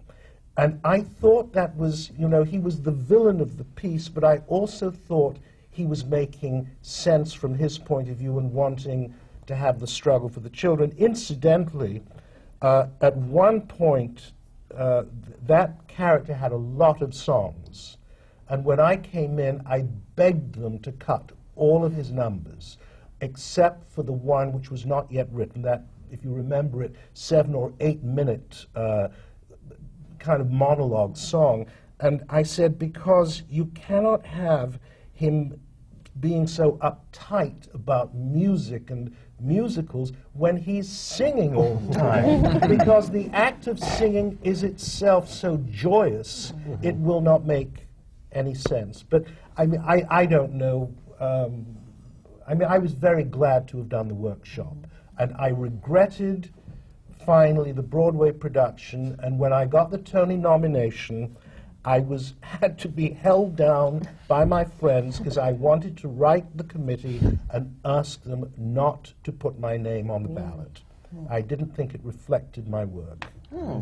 And I thought that was, you know, he was the villain of the piece, but I also thought he was making sense from his point of view and wanting to have the struggle for the children. Incidentally, at one point, that character had a lot of songs. And when I came in, I begged them to cut all of his numbers, except for the one which was not yet written, that, if you remember it, 7 or 8 minute kind of monologue song. And I said, because you cannot have him being so uptight about music and musicals when he's singing all the time, because the act of singing is itself so joyous, it will not make any sense. But I mean, I don't know. I mean, I was very glad to have done the workshop, and I regretted finally the Broadway production. And when I got the Tony nomination, I had to be held down by my friends because I wanted to write the committee and ask them not to put my name on the ballot. I didn't think it reflected my work. Yeah.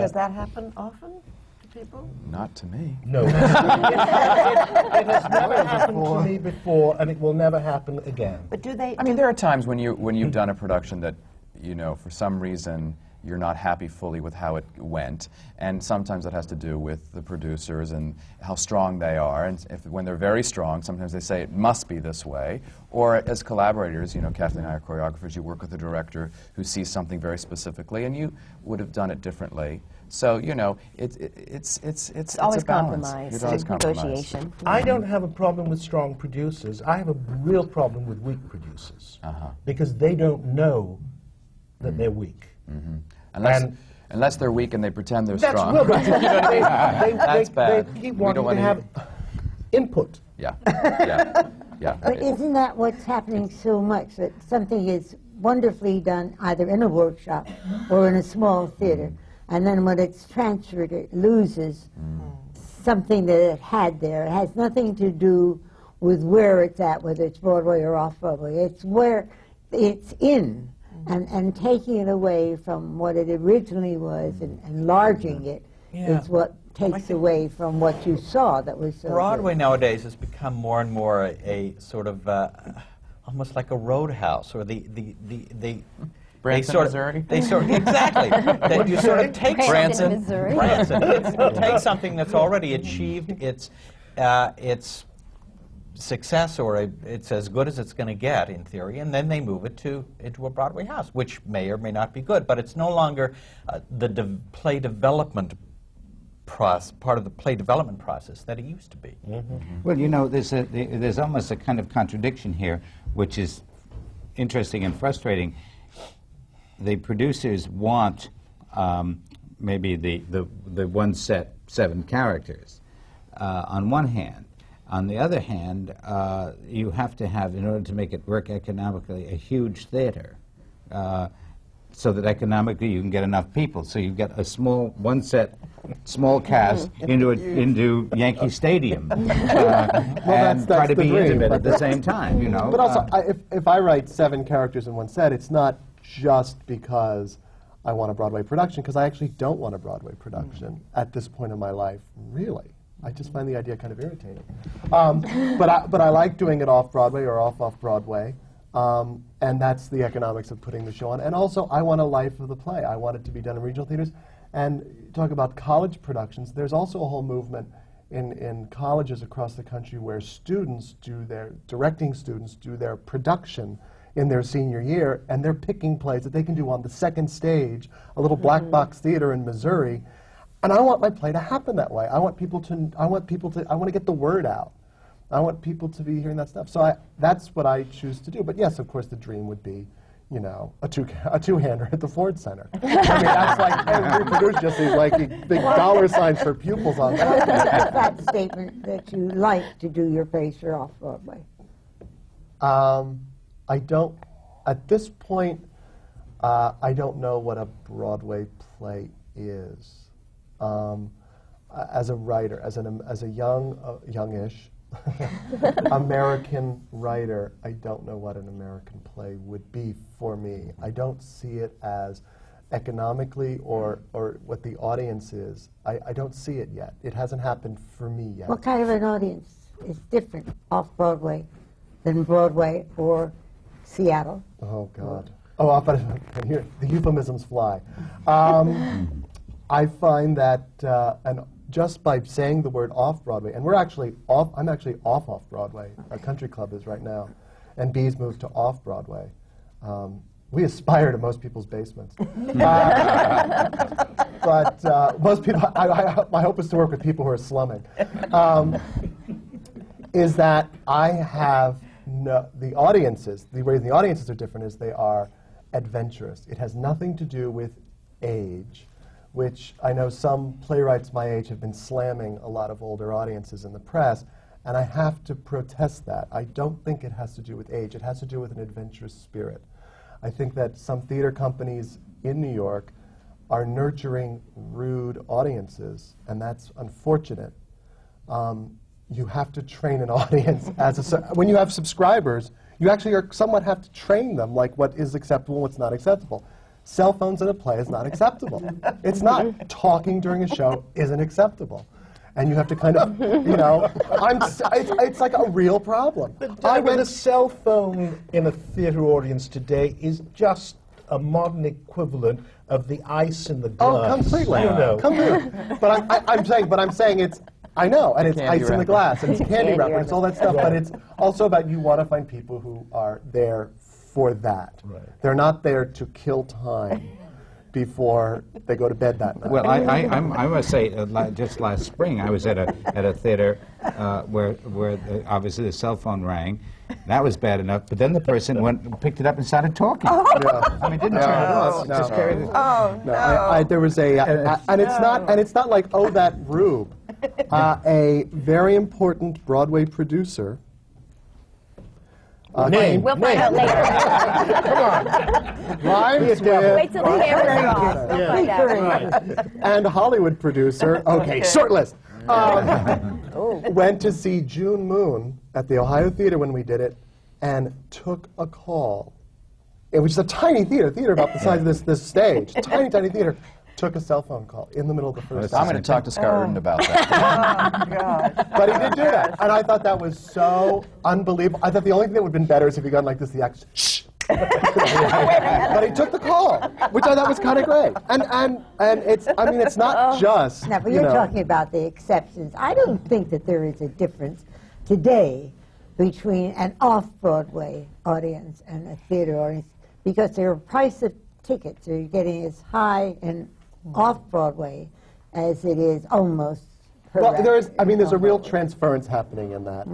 Does that happen often to people? Not to me. No. It has never happened to me before, and it will never happen again. But do they? I mean, there are times when you've done a production that, you know, for some reason you're not happy fully with how it went, and sometimes that has to do with the producers and how strong they are. And when they're very strong, sometimes they say it must be this way. Or as collaborators, you know, Kathleen and I are choreographers. You work with a director who sees something very specifically, and you would have done it differently. So, you know, it's always a balance. compromise. It's always compromise. Negotiation. I don't have a problem with strong producers. I have a real problem with weak producers, because they don't know that they're weak. Unless they're weak and they pretend they're That's strong. well, that's bad. They keep We don't wanting to want have input. Yeah, yeah, yeah. But isn't that what's happening so much, that something is wonderfully done either in a workshop or in a small theater, and then when it's transferred, it loses something that it had there. It has nothing to do with where it's at, whether it's Broadway or off-Broadway. It's where it's in. And taking it away from what it originally was and enlarging it is what takes away from what you saw that was so Broadway good. nowadays has become more and more a sort of almost like a roadhouse, or the Branson, Missouri? They sort of, exactly. That you sort of take Branson, Missouri. Branson. You take something that's already achieved its success, or it's as good as it's going to get in theory, and then they move it into a Broadway house, which may or may not be good, but it's no longer the play development part of the play development process that it used to be. Well, you know, there's almost a kind of contradiction here, which is interesting and frustrating. The producers want maybe the one set 7 characters on one hand. On the other hand, you have to have, in order to make it work economically, a huge theater, so that economically you can get enough people. So you get a small cast into Yankee Stadium, and try to be intimate at the same time. You know. But also, if I write 7 characters in one set, it's not just because I want a Broadway production, because I actually don't want a Broadway production at this point in my life, really. I just find the idea kind of irritating. But I like doing it off-Broadway or off-Broadway, and that's the economics of putting the show on. And also, I want a life of the play. I want it to be done in regional theaters. And talk about college productions, there's also a whole movement in colleges across the country where directing students do their production in their senior year, and they're picking plays that they can do on the second stage, a little black box theater in Missouri. And I want my play to happen that way. I want to get the word out. I want people to be hearing that stuff. So that's what I choose to do. But yes, of course, the dream would be, you know, a two-hander at the Ford Center. I mean, that's like every producer just sees like big dollar signs for pupils on that. That statement that you like to do your plays for off-Broadway. I don't, at this point, I don't know what a Broadway play is. As a writer, as a youngish American writer, I don't know what an American play would be for me. I don't see it as economically or what the audience is. I don't see it yet. It hasn't happened for me yet. What kind of an audience is different off-Broadway than Broadway or Seattle? Oh, God. Oh, but here, the euphemisms fly. I find that, and just by saying the word off-Broadway, and I'm actually off Broadway, our country club is right now, and Bee's moved to off-Broadway. We aspire to most people's basements. But most people, my hope is to work with people who are slumming. Is that I have the audiences, the reason the audiences are different is they are adventurous. It has nothing to do with age, which I know some playwrights my age have been slamming a lot of older audiences in the press, and I have to protest that. I don't think it has to do with age. It has to do with an adventurous spirit. I think that some theater companies in New York are nurturing rude audiences, and that's unfortunate. You have to train an audience when you have subscribers, you actually somewhat have to train them like what is acceptable and what's not acceptable. Cell phones in a play is not acceptable. It's not. Talking during a show isn't acceptable. And you have to kind of, it's like a real problem. But a cell phone in a theater audience today is just a modern equivalent of the ice in the glass. Oh, completely. Completely. But I'm saying it's, I know, and it's ice in the glass, and it's candy wrapper, it's all that stuff, but it's also about you want to find people who are there for that. Right. They're not there to kill time before they go to bed that night. Well, I must say, just last spring, I was at a theater where obviously the cell phone rang. That was bad enough, but then the person picked it up and started talking. Oh. Yeah. I mean, didn't turn it off. No. Just carried it. Oh, no. There was and it's not like, oh, that rube. A very important Broadway producer. Name. We'll find out later. Rhymes with Wait till the cameras are off. We'll find out. and Hollywood producer. Okay, short list. Went to see June Moon at the Ohio Theater when we did it, and took a call, which is a tiny theater about the size of this stage, tiny theater. Took a cell phone call in the middle of the first act. I'm going to talk to Scott Rudin about that. Oh, God. But he did do that, and I thought that was so unbelievable. I thought the only thing that would have been better is if he gone like this, the actor, shh. But he took the call, which I thought was kind of great. And it's, I mean, it's not just. Now, but you're talking about the exceptions. I don't think that there is a difference today between an off-Broadway audience and a theater audience, because their price of tickets are getting as high in off-Broadway as it is almost per Well, there's a real transference happening in that.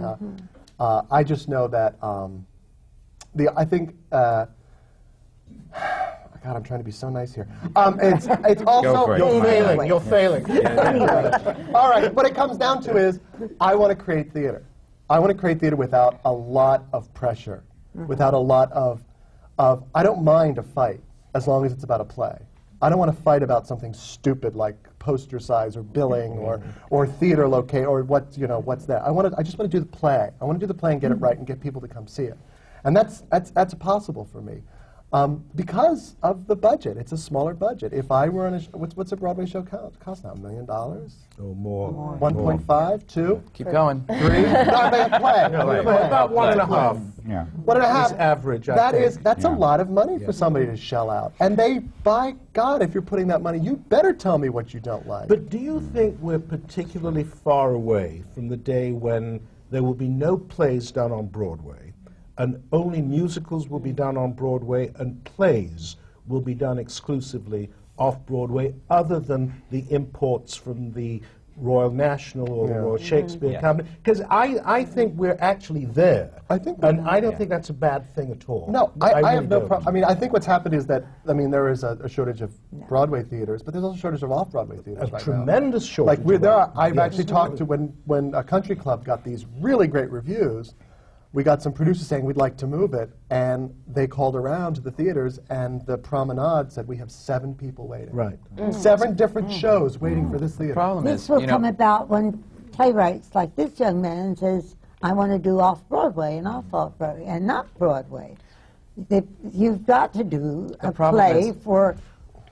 I just know that I think God, I'm trying to be so nice here. It's also You're failing. All right, what it comes down to is I want to create theater. I want to create theater without a lot of pressure, without a lot of I don't mind a fight as long as it's about a play. I don't want to fight about something stupid like poster size or billing or theater locate or what's that. I just want to do the play. I want to do the play and get it right and get people to come see it. And that's possible for me. Because of the budget. It's a smaller budget. If I were on what's a Broadway show cost now? $1 million? Or more. 1.5, 2? Keep going. 3? No, I mean, play. About 1.5. Yeah. 1.5. It's average, I think. That's a lot of money for somebody to shell out. And by God, if you're putting that money, you better tell me what you don't like. But do you think we're particularly far away from the day when there will be no plays done on Broadway, and only musicals will be done on Broadway, and plays will be done exclusively off-Broadway, other than the imports from the Royal National or the Royal Shakespeare Company? Because I think we're actually there. I don't think that's a bad thing at all. No, I have no problem. I mean, I think what's happened is that, there is a shortage of Broadway theaters, but there's also a shortage of off-Broadway theaters right now. Tremendous shortage. I've actually talked to, when a country club got these really great reviews, we got some producers saying we'd like to move it, and they called around to the theaters, and the Promenade said we have 7 people waiting. Right. 7 different shows waiting for this theater. Problem This is, will come about when playwrights like this young man says, I want to do off-Broadway and off-Broadway and not Broadway. You've got to do a play for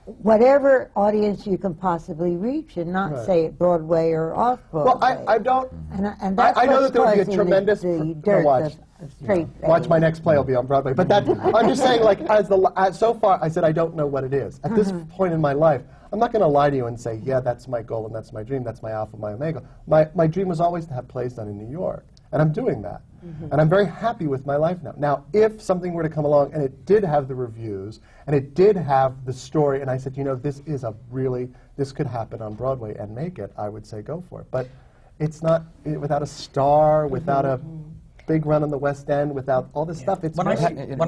whatever audience you can possibly reach, and not say at Broadway or off Broadway. Well, I don't. And that's I know what's that there would be a causing tremendous the dearth of straight Watch my next play will be on Broadway. But that, I'm just saying, like, so far, I said I don't know what it is. At this point in my life, I'm not going to lie to you and say, yeah, that's my goal and that's my dream, that's my alpha, my omega. My dream was always to have plays done in New York, and I'm doing that. And I'm very happy with my life now. Now, if something were to come along and it did have the reviews, and it did have the story, and I said, you know, this could happen on Broadway and make it, I would say go for it. But it's not, without a star, without a big run on the West End, without all this stuff, it's when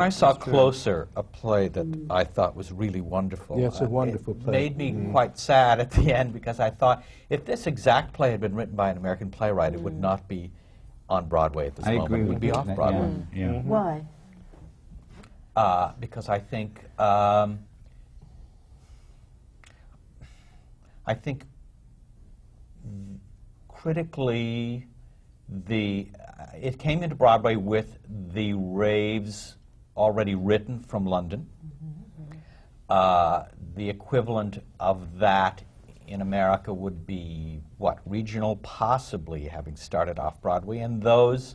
I saw Closer, a play that I thought was really wonderful. Yeah, it's a wonderful play. It made me quite sad at the end, because I thought, if this exact play had been written by an American playwright, it would not be on Broadway at this moment. Agree it would be with off that, Broadway. yeah. Why? Because I think critically, it came into Broadway with the raves already written from London. The equivalent of that in America would be, what, regional, possibly having started off Broadway, and those,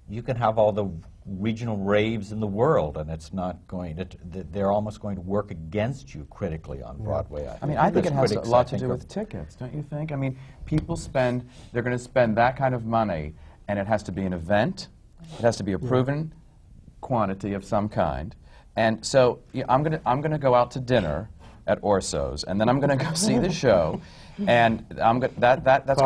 you can have all the regional raves in the world, and it's not going to, they're almost going to work against you critically on Broadway. I mean, I think it has a lot to do with tickets, don't you think? I mean, people they're going to spend that kind of money, and it has to be an event, it has to be a proven quantity of some kind, and so I'm going to go out to dinner at Orso's, and then I'm going to go see the show, and that's going to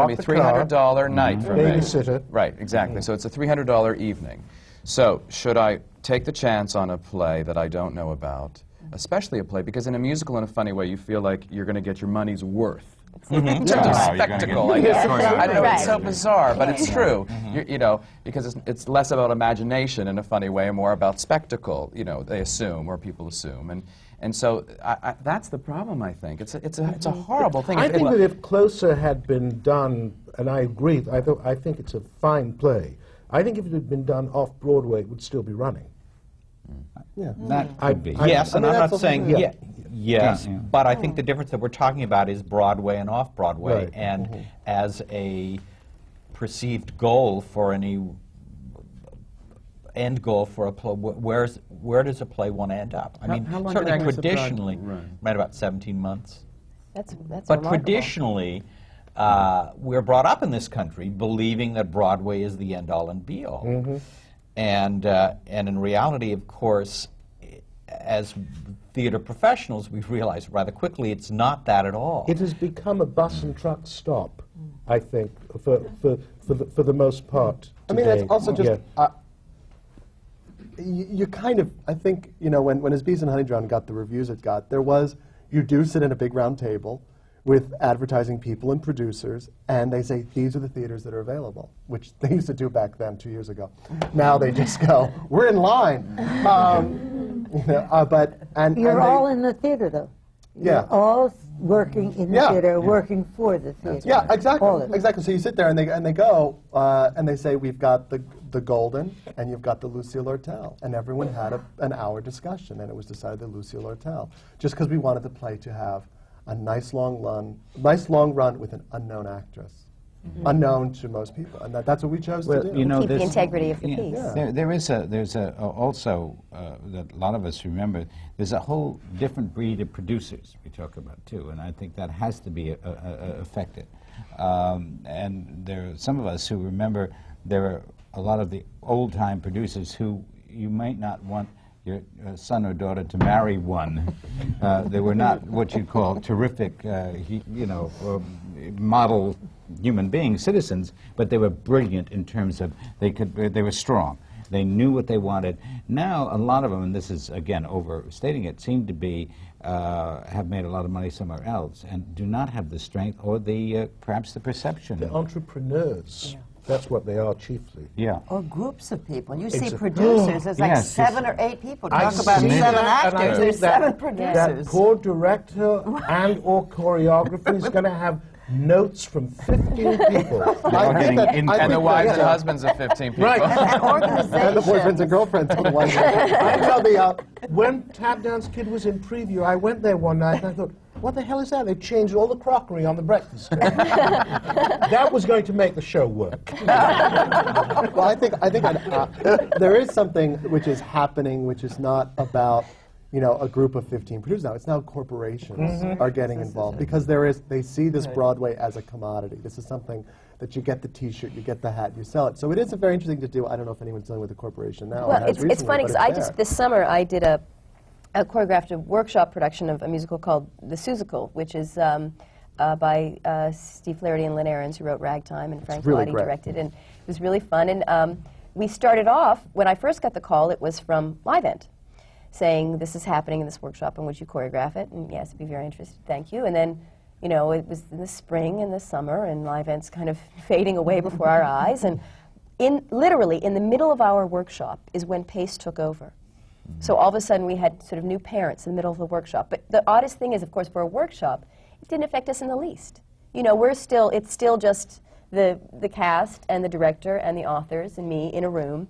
be a $300 night for me. Babysitter. Right, exactly. So it's a $300 evening. So should I take the chance on a play that I don't know about, especially a play, because in a musical, in a funny way, you feel like you're going to get your money's worth. In terms of spectacle, I guess. I don't know, it's so bizarre, but it's true. You know, because it's less about imagination in a funny way, and more about spectacle, you know, they assume, or people assume. And so that's the problem, I think. It's a horrible thing. I think that if Closer had been done, and I agree, I think it's a fine play. I think if it had been done off Broadway, it would still be running. Yeah. That could be. Yes, and I'm not saying yes, Yeah. but I think the difference that we're talking about is Broadway and off Broadway, Right. and as a perceived goal for any end goal for a play, where does a play want to end up? I mean, how long certainly did Agnes of God traditionally, run? right about 17 months. That's But remarkable. traditionally, we're brought up in this country believing that Broadway is the end-all and be-all. And in reality, of course, as theater professionals, we realize rather quickly it's not that at all. It has become a bus and truck stop, I think, for the most part. I mean, today. it's also just, you kind of, I think, you know, when As Bees and Honey Drawn got the reviews it got, you do sit in a big round table with advertising people and producers, and they say, these are the theaters that are available, which they used to do back then, 2 years ago. Now they just go, we're in line. You know, You're all in the theater, though. Yeah. You're all working in the theater, working for the theater. Yeah, exactly. All of it. Exactly. So you sit there and they go and they say, we've got the Golden and you've got the Lucille Lortel, and everyone had an hour discussion, and it was decided the Lucille Lortel, just because we wanted the play to have a nice long run with an unknown actress, unknown to most people, and that's what we chose to do. You know, Keep the integrity of the piece. Yeah. There's also that a lot of us remember. There's a whole different breed of producers we talk about too, and I think that has to be affected. And there are some of us who remember there are a lot of the old-time producers who you might not want your son or daughter to marry one. They were not what you'd call terrific, model human beings, citizens, but they were brilliant in terms of they were strong. They knew what they wanted. Now, a lot of them, and this is, again, overstating it, seem to be, have made a lot of money somewhere else and do not have the strength or the, perhaps the perception. The entrepreneurs. That's what they are chiefly. Yeah. Or groups of people. You see Exactly. producers, there's like Yes, 7 or 8 people. I Talk about see 7 that, and I actors, think there's that- 7 producers. That poor director and or choreographer is going to have notes from 15 people. And the wives and husbands of 15 people. Right. And the boyfriends and girlfriends of the wives. I know when Tap Dance Kid was in preview, I went there one night and I thought, what the hell is that? They changed all the crockery on the breakfast table. That was going to make the show work. Well, I think there is something which is happening, which is not about, you know, a group of 15 producers now. It's now corporations are getting involved because they see this Broadway as a commodity. This is something that you get the T-shirt, you get the hat, you sell it. So it is a very interesting to do. I don't know if anyone's dealing with a corporation now. Well, it's funny because this summer I did a choreographed a workshop production of a musical called The Seussical, which is by Steve Flaherty and Lynn Ahrens, who wrote Ragtime, and Frank really Lottie directed, and it was really fun. And we started off, when I first got the call, it was from Livent, saying, this is happening in this workshop, and would you choreograph it? And yes, I'd be very interested, thank you. And then, you know, it was in the spring and the summer, and Livent's kind of fading away before our eyes, and literally in the middle of our workshop is when Pace took over. So all of a sudden we had sort of new parents in the middle of the workshop. But the oddest thing is, of course, for a workshop, it didn't affect us in the least. You know, it's still just the cast and the director and the authors and me in a room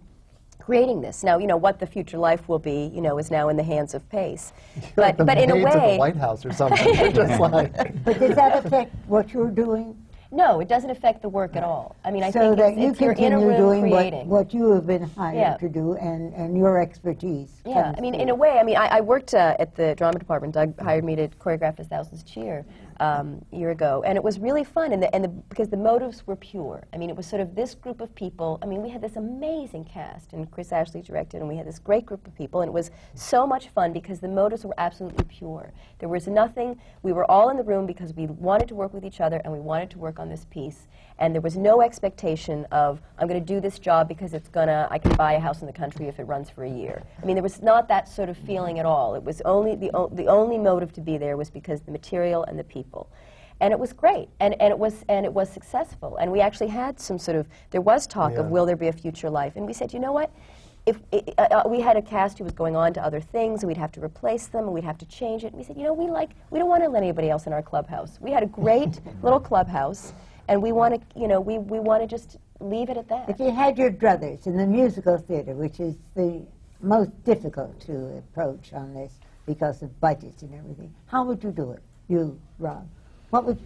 creating this. Now, you know, what the future life will be, you know, is now in the hands of Pace. But in a way, of the White House or something. Just like. But does that affect what you're doing? No, it doesn't affect the work at all. I mean, I so think that you you're in a continue room doing creating. what you have been hired to do, and your expertise. Yeah, I mean, in a way, I mean, I worked at the drama department. Doug hired me to choreograph A Thousand's Cheer a year ago, and it was really fun, because the motives were pure. I mean, it was sort of this group of people. I mean, we had this amazing cast, and Chris Ashley directed, and we had this great group of people, and it was so much fun because the motives were absolutely pure. There was nothing. We were all in the room because we wanted to work with each other, and we wanted to work on this piece. And there was no expectation of, I'm going to do this job because I can buy a house in the country if it runs for a year. I mean, there was not that sort of feeling at all. It was only, the only motive to be there was because the material and the people. And it was great, and it was successful. And we actually had some sort of, there was talk of, will there be a future life? And we said, you know what? We had a cast who was going on to other things, and we'd have to replace them, and we'd have to change it. And we said, you know, we don't want to let anybody else in our clubhouse. We had a great little clubhouse, and we want to, you know, we want to just leave it at that. If you had your druthers in the musical theater, which is the most difficult to approach on this because of budgets and everything, how would you do it? You, Rob, what would?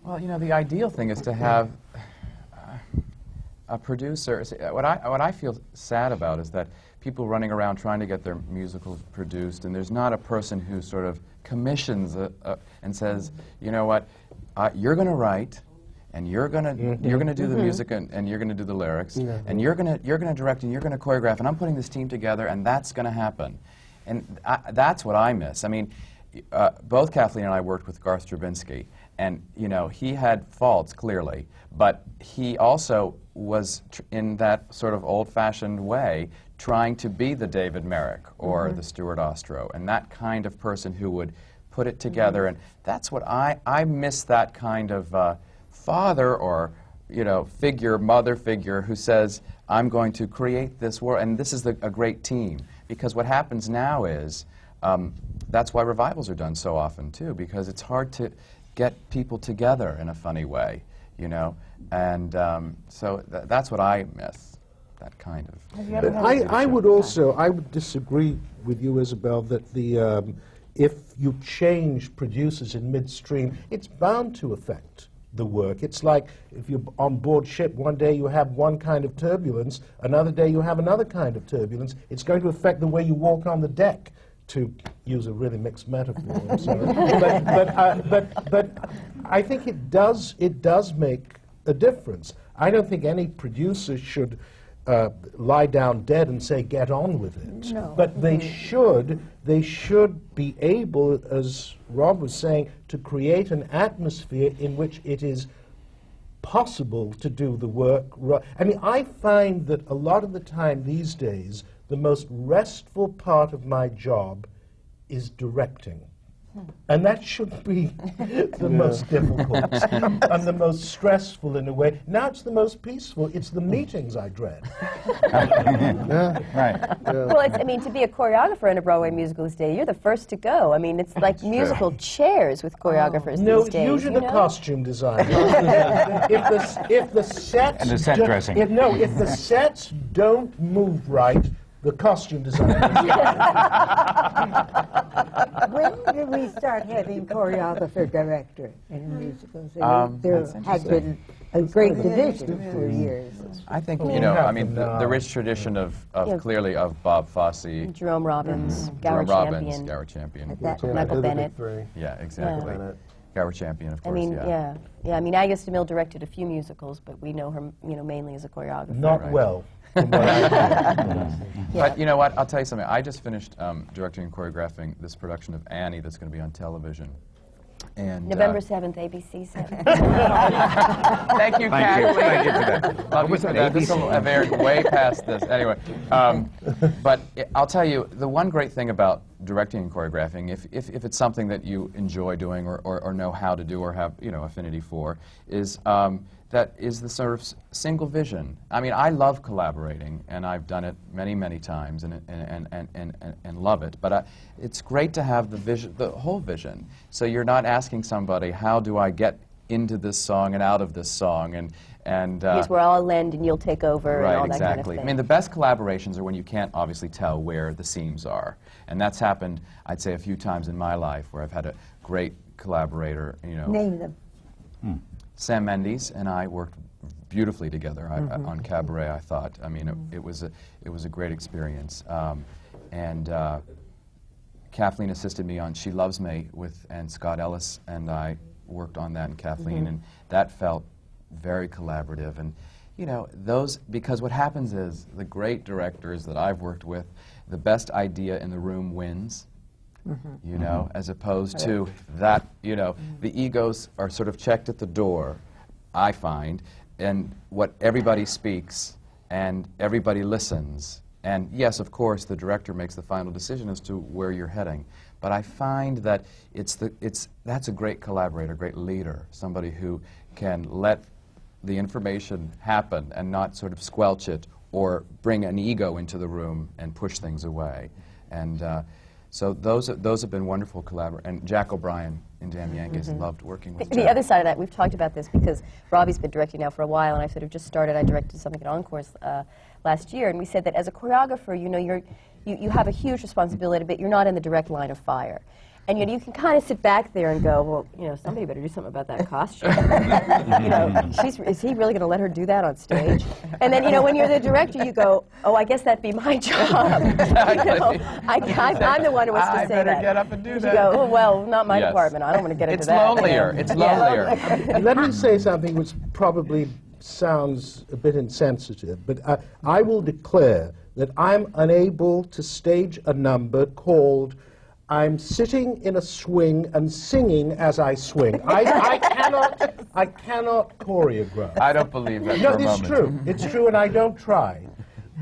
Well, you know, the ideal thing is to have a producer. What I feel sad about is that people running around trying to get their musicals produced, and there's not a person who sort of commissions and says, you know what, you're going to write, and you're going to do the music, and you're going to do the lyrics, and you're going to direct, and you're going to choreograph, and I'm putting this team together, and that's going to happen. And that's what I miss. I mean, both Kathleen and I worked with Garth Drabinsky, and you know, he had faults clearly, but he also was in that sort of old-fashioned way trying to be the David Merrick or the Stuart Ostrow, and that kind of person who would put it together. And that's what I miss, that kind of father or, you know, mother figure who says, I'm going to create this world, and this is a great team. Because what happens now is, that's why revivals are done so often too, because it's hard to get people together in a funny way, you know, and so that's what I miss, that kind of. But I would disagree with you, Isabel, that if you change producers in midstream, it's bound to affect the work. It's like if you're on board ship, one day you have one kind of turbulence, another day you have another kind of turbulence. It's going to affect the way you walk on the deck, to use a really mixed metaphor. I'm sorry. but I think it does make a difference. I don't think any producer should lie down dead and say, get on with it. No. But they should be able, as Rob was saying, to create an atmosphere in which it is possible to do the work. I mean, I find that a lot of the time these days, the most restful part of my job is directing. And that should be the most difficult and the most stressful in a way. Now it's the most peaceful. It's the meetings I dread. Right. Well, I mean, to be a choreographer in a Broadway musical these days, you're the first to go. I mean, it's like musical chairs with choreographers No, these days. usually the costume design. if the sets And the set dressing. If the sets don't move right, the costume design. When did we start having choreographer director in musicals? There had been a great division for years. I think, you know, I mean, the rich tradition of clearly of Bob Fosse, Jerome Robbins, Gower Champion, Michael Bennett. Yeah, exactly. Gower Champion, of course. I mean, yeah. I mean, Agnes of God directed a few musicals, but we know her, you know, mainly as a choreographer. Not well. From what I hear. But you know what? I'll tell you something. I just finished directing and choreographing this production of Annie that's going to be on television. And November 7th, ABC 7. Thank you, Kathleen. Thank you for that. Love you for that. This will have aired way past this. Anyway, but I'll tell you, the one great thing about directing and choreographing, if it's something that you enjoy doing or know how to do or have, you know, affinity for, is that is the sort of single vision. I mean, I love collaborating, and I've done it many, many times, and love it. But it's great to have the vision, the whole vision. So you're not asking somebody, how do I get into this song and out of this song, and Here's where I'll lend and you'll take over, right, and all that exactly. kind of thing. I mean, the best collaborations are when you can't obviously tell where the seams are, and that's happened, I'd say, a few times in my life where I've had a great collaborator. You know, Name them. Sam Mendes and I worked beautifully together on Cabaret. I thought. I mean, it was a great experience, and Kathleen assisted me on She Loves Me and Scott Ellis and I worked on that, and Kathleen, and that felt very collaborative. And you know, because what happens is the great directors that I've worked with, the best idea in the room wins. You know, as opposed to that, you know, the egos are sort of checked at the door, I find, and what everybody speaks and everybody listens. And yes, of course, the director makes the final decision as to where you're heading. But I find that that's a great collaborator, great leader, somebody who can let the information happen and not sort of squelch it or bring an ego into the room and push things away. And so those have been wonderful collaborators. And Jack O'Brien in Damn Yankees, loved working with Jack. The other side of that, we've talked about this because Robbie's been directing now for a while, and I sort of just started. I directed something at Encores last year, and we said that as a choreographer, you know, you have a huge responsibility, but you're not in the direct line of fire. And you know, you can kind of sit back there and go, well, you know, somebody better do something about that costume. You know, is he really going to let her do that on stage? And then, you know, when you're the director, you go, oh, I guess that'd be my job. Exactly. You know, I'm the one who has to say that. I better get up and do that. You go, oh, well, not my department. I don't want to get into that. It's lonelier. And let me say something which probably sounds a bit insensitive, but I will declare that I'm unable to stage a number called I'm sitting in a swing and singing as I swing. I cannot choreograph. I don't believe that No, for a it's moment. true. It's true, and I don't try.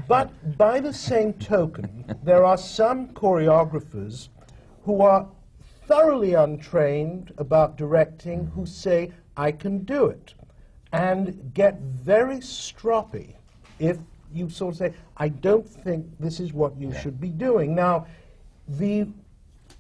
But by the same token, there are some choreographers who are thoroughly untrained about directing who say, I can do it, and get very stroppy if you sort of say, I don't think this is what you should be doing. Now, the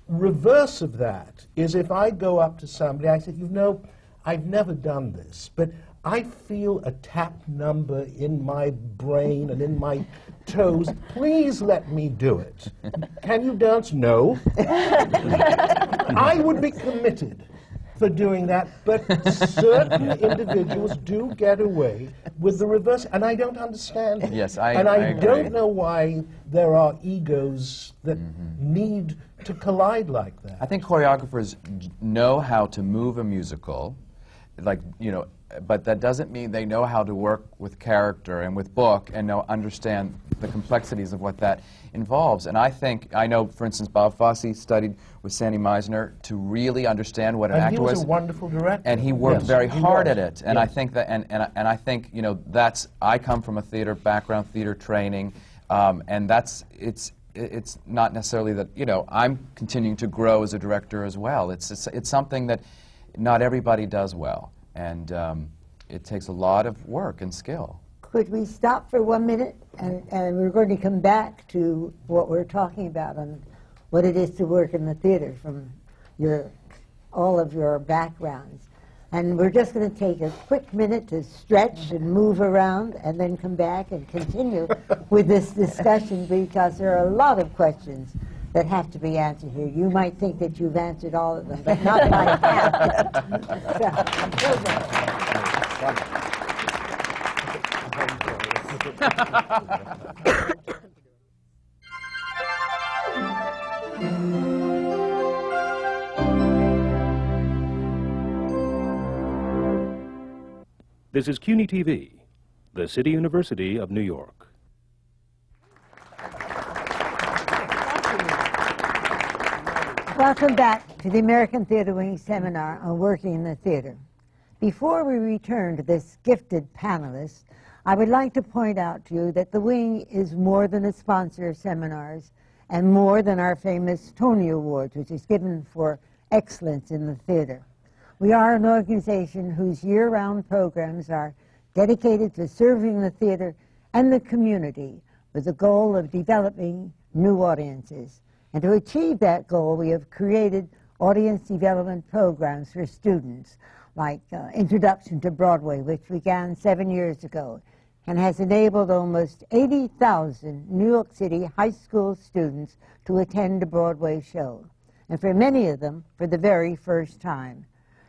reverse of that is if I go up to somebody, I say, you know, I've never done this, but I feel a tap number in my brain and in my toes. Please let me do it. Can you dance? No. I would be committed for doing that, but certain individuals do get away with the reverse, and I don't understand it. Yes, I agree. don't know why there are egos that need to collide like that. I think choreographers know how to move a musical, like, you know, but that doesn't mean they know how to work with character and with book and understand the complexities of what that involves. And I know, for instance, Bob Fosse studied with Sandy Meisner to really understand what an actor was. And he was a wonderful director. And he worked very hard at it. And Yes. I think that, and I think, you know, I come from a theater background, theater training, and it's not necessarily that, you know, I'm continuing to grow as a director as well. It's something that not everybody does well, and it takes a lot of work and skill. Could we stop for 1 minute? And we're going to come back to what we're talking about and what it is to work in the theater from all of your backgrounds. And we're just going to take a quick minute to stretch and move around and then come back and continue with this discussion, because there are a lot of questions that have to be answered here. You might think that you've answered all of them, but not like that. This is CUNY TV, the City University of New York. Welcome back to the American Theatre Wing seminar on working in the theater. Before we return to this gifted panelist, I would like to point out to you that the Wing is more than a sponsor of seminars and more than our famous Tony Awards, which is given for excellence in the theater. We are an organization whose year-round programs are dedicated to serving the theater and the community with the goal of developing new audiences. And to achieve that goal, we have created audience development programs for students, like Introduction to Broadway, which began 7 years ago, and has enabled almost 80,000 New York City high school students to attend a Broadway show, and for many of them, for the very first time.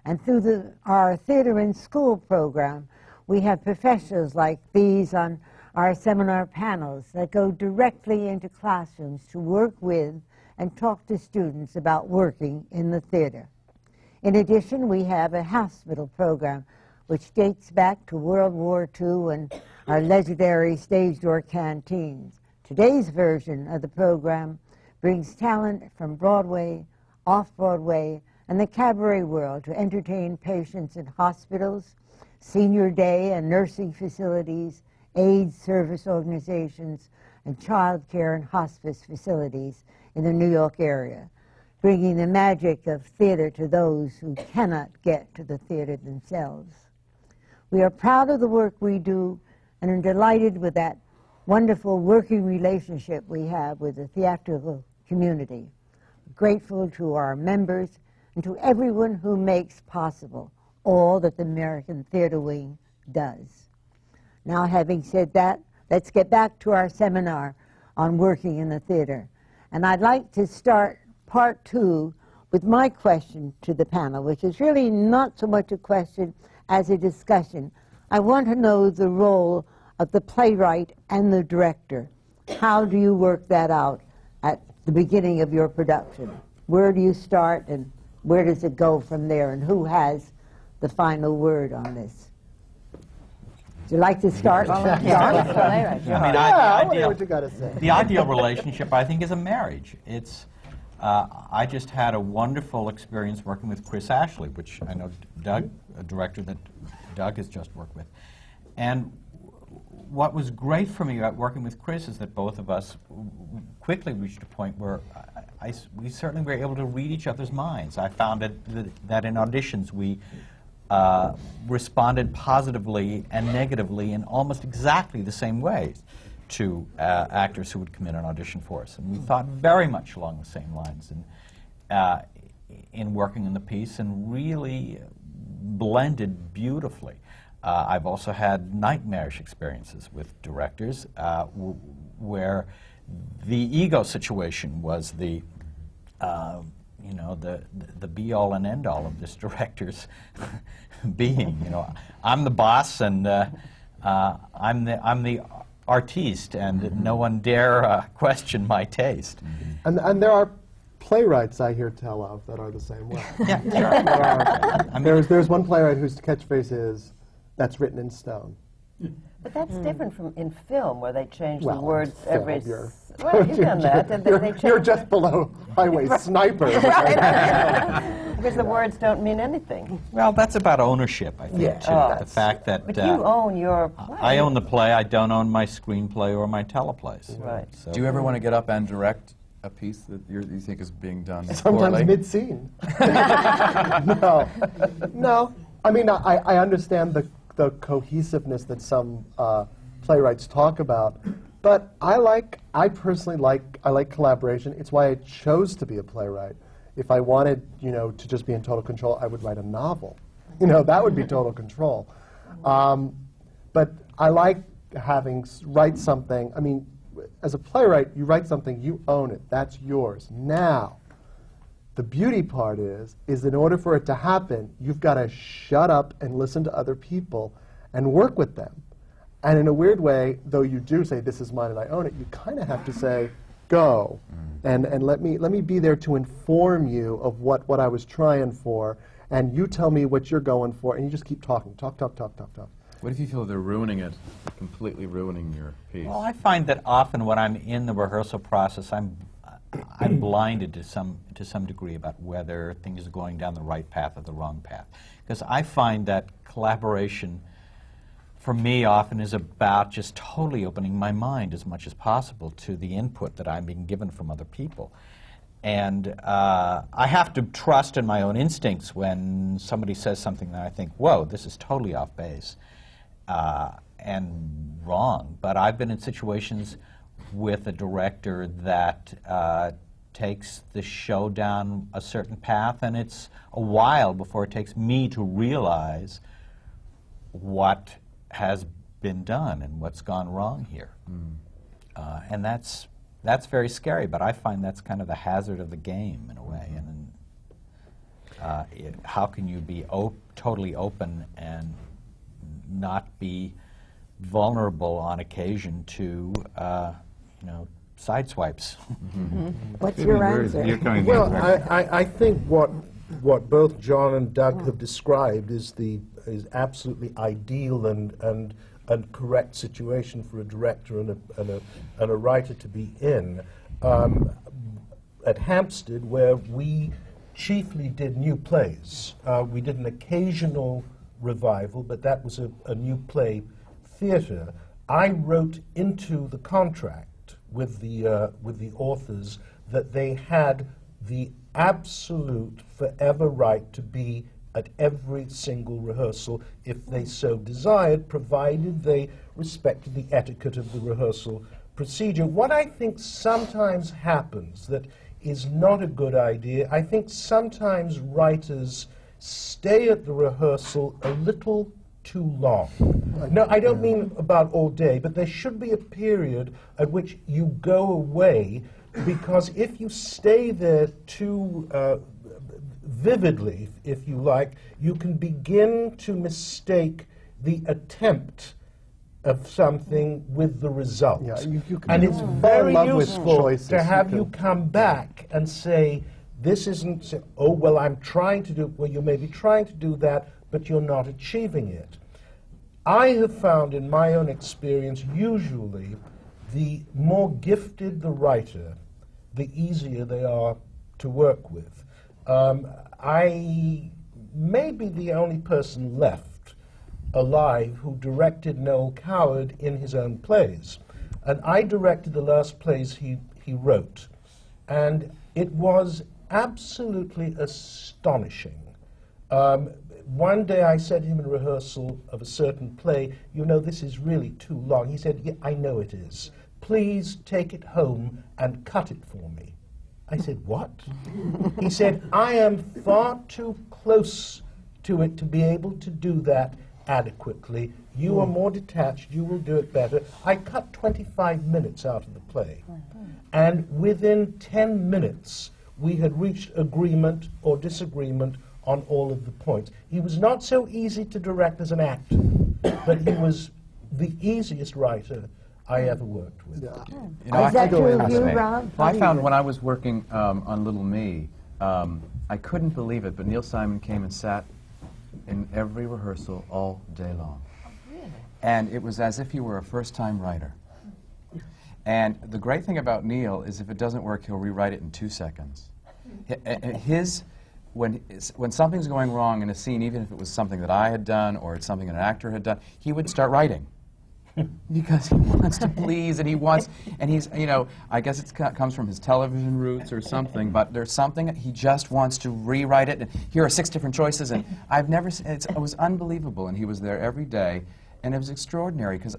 And through our Theater in School program, we have professionals like these on our seminar panels that go directly into classrooms to work with and talk to students about working in the theater. In addition, we have a hospital program which dates back to World War II and our legendary stage door canteens. Today's version of the program brings talent from Broadway, off-Broadway, and the cabaret world to entertain patients in hospitals, senior day and nursing facilities, AIDS service organizations, and child care and hospice facilities in the New York area, bringing the magic of theater to those who cannot get to the theater themselves. We are proud of the work we do and are delighted with that wonderful working relationship we have with the theatrical community. Grateful to our members and to everyone who makes possible all that the American Theatre Wing does. Now, having said that, let's get back to our seminar on working in the theater. And I'd like to start part 2 with my question to the panel, which is really not so much a question as a discussion. I want to know the role of the playwright and the director. How do you work that out at the beginning of your production? Where do you start and where does it go from there, and who has the final word on this? Would you like to start? What you got to say? The ideal relationship, I think, is a marriage. It's I just had a wonderful experience working with Chris Ashley, which I know Doug, a director that Doug has just worked with. And what was great for me about working with Chris is that both of us quickly reached a point where we certainly were able to read each other's minds. I found that in auditions we responded positively and negatively in almost exactly the same ways to actors who would come in and audition for us. And we thought very much along the same lines in working in the piece, and really blended beautifully. I've also had nightmarish experiences with directors where the ego situation was the be-all and end-all of this director's being. You know, I'm the boss, and I'm the artiste, and no one dare question my taste. And there are playwrights I hear tell of that are the same way. Yeah, sure. There's one playwright whose catchphrase is, "That's written in stone." But that's different from in film, where they change Well, the words film, every... you're- Well, you've done that. And then they change You're just below highway sniper. Because the words don't mean anything. Well, that's about ownership, I think, Yeah. too. Oh. The fact that But you own your play. I own the play. I don't own my screenplay or my teleplays. Right. So Do you ever want to get up and direct a piece that you think is being done Sometimes poorly? mid-scene. No. No. I mean, I understand the cohesiveness that some playwrights talk about, but I personally like collaboration. It's why I chose to be a playwright. If I wanted, to just be in total control, I would write a novel. That would be total control. But I like write something. I mean, as a playwright, you write something, you own it. That's yours. Now, the beauty part is in order for it to happen, you've got to shut up and listen to other people and work with them. And in a weird way, though you do say, this is mine and I own it, you kind of have to say, go. And let me be there to inform you of what I was trying for, and you tell me what you're going for, and you just keep talking. Talk. What if you feel they're ruining it, completely ruining your piece? Well, I find that often when I'm in the rehearsal process, I'm blinded to some degree about whether things are going down the right path or the wrong path. Because I find that collaboration, for me, often is about just totally opening my mind as much as possible to the input that I'm being given from other people. And I have to trust in my own instincts when somebody says something that I think, whoa, this is totally off base and wrong. But I've been in situations with a director that takes the show down a certain path, and it's a while before it takes me to realize what has been done and what's gone wrong here. And that's very scary, but I find that's kind of the hazard of the game in a way. And how can you be totally open and not be vulnerable on occasion to sideswipes? What's your answer? You're coming Well, back. I think what both John and Doug have described is absolutely ideal and correct situation for a director and a writer to be in. At Hampstead, where we chiefly did new plays, we did an occasional revival, but that was a new play theater. I wrote into the contract with the authors that they had the absolute forever right to be at every single rehearsal if they so desired, provided they respected the etiquette of the rehearsal procedure. What I think sometimes happens that is not a good idea, I think sometimes writers stay at the rehearsal a little too long. No, I don't mean about all day, but there should be a period at which you go away, because if you stay there too vividly, if you like, you can begin to mistake the attempt of something with the result. Yeah, you can and it's fall in very love with useful choices. to have You you can- come back and say, this isn't, oh, well, I'm trying to do, well, you may be trying to do that, but you're not achieving it. I have found in my own experience, usually, the more gifted the writer, the easier they are to work with. I may be the only person left alive who directed Noel Coward in his own plays. And I directed the last plays he wrote. And it was absolutely astonishing. One day I said to him in rehearsal of a certain play, this is really too long. He said, yeah, I know it is. Please take it home and cut it for me. I said, what? He said, I am far too close to it to be able to do that adequately. You are more detached, you will do it better. I cut 25 minutes out of the play. And within 10 minutes, we had reached agreement or disagreement on all of the points. He was not so easy to direct as an actor, but he was the easiest writer I ever worked with. Is that true of you, Rob? I found when I was working on Little Me, I couldn't believe it, but Neil Simon came and sat in every rehearsal all day long. And it was as if he were a first-time writer. And the great thing about Neil is if it doesn't work, he'll rewrite it in 2 seconds. when something's going wrong in a scene, even if it was something that I had done or it's something an actor had done, he would start writing. Because he wants to please, and he's, you know, I guess it comes from his television roots or something, but there's something, he just wants to rewrite it, and here are 6 different choices, and I've never seen, it was unbelievable, and he was there every day, and it was extraordinary, because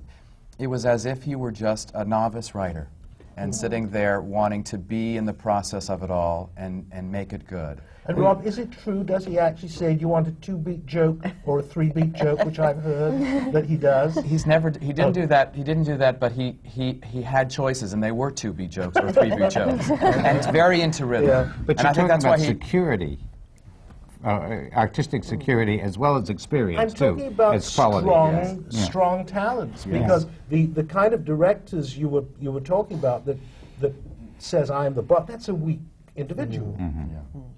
it was as if he were just a novice writer, and sitting there wanting to be in the process of it all, and make it good. And Rob, is it true, does he actually say, do you want a 2-beat joke or a 3-beat joke, which I've heard that he does? He didn't do that, but he had choices, and they were 2-beat jokes or 3-beat jokes. And it's very into rhythm. Yeah. But and you're I think talking that's why about security, artistic security, as well as experience, I'm talking about as quality. strong, Yes. strong talents, because the kind of directors you were talking about that says, I am the boss, that's a weak individual.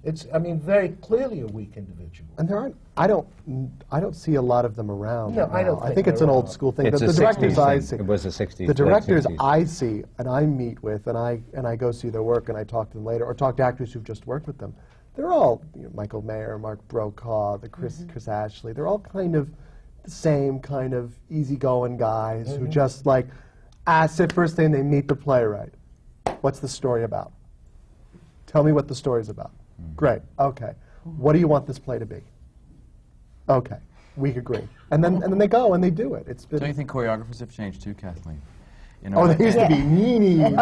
It's, I mean, very clearly a weak individual. And there aren't, I don't see a lot of them around. No, now. I don't I think think it's an they're old around. school thing. It's the a directors 60s I thing. see, It was a 60s. the directors late 60s. I see and I meet with, and I go see their work and I talk to them later, or talk to actors who've just worked with them. They're all, you know, Michael Mayer, Mark Brokaw, Chris Ashley. They're all kind of the same kind of easygoing guys who just like sit first thing they meet the playwright. What's the story about? Tell me what the story's about. Great. Okay. What do you want this play to be? Okay. We agree. And then they go and they do it. It's been. Don't you think choreographers have changed too, Kathleen? You Oh, they used to be meanie.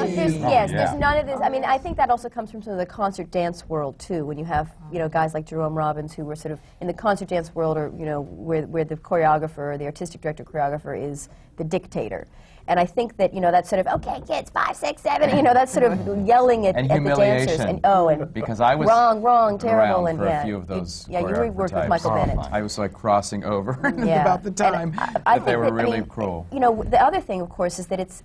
There's none of this. I mean, I think that also comes from some of the concert dance world too. When you have, you know, guys like Jerome Robbins who were sort of in the concert dance world, or you know, where the choreographer, or the artistic director choreographer is the dictator. And I think that, you know, that sort of, okay, kids, 5, 6, 7, you know, that's sort of yelling at the dancers. And because I was wrong, terrible, and for a few of those you worked with Michael types. Bennett. I was like crossing over about the time that they were really cruel. You know, the other thing, of course, is that it's,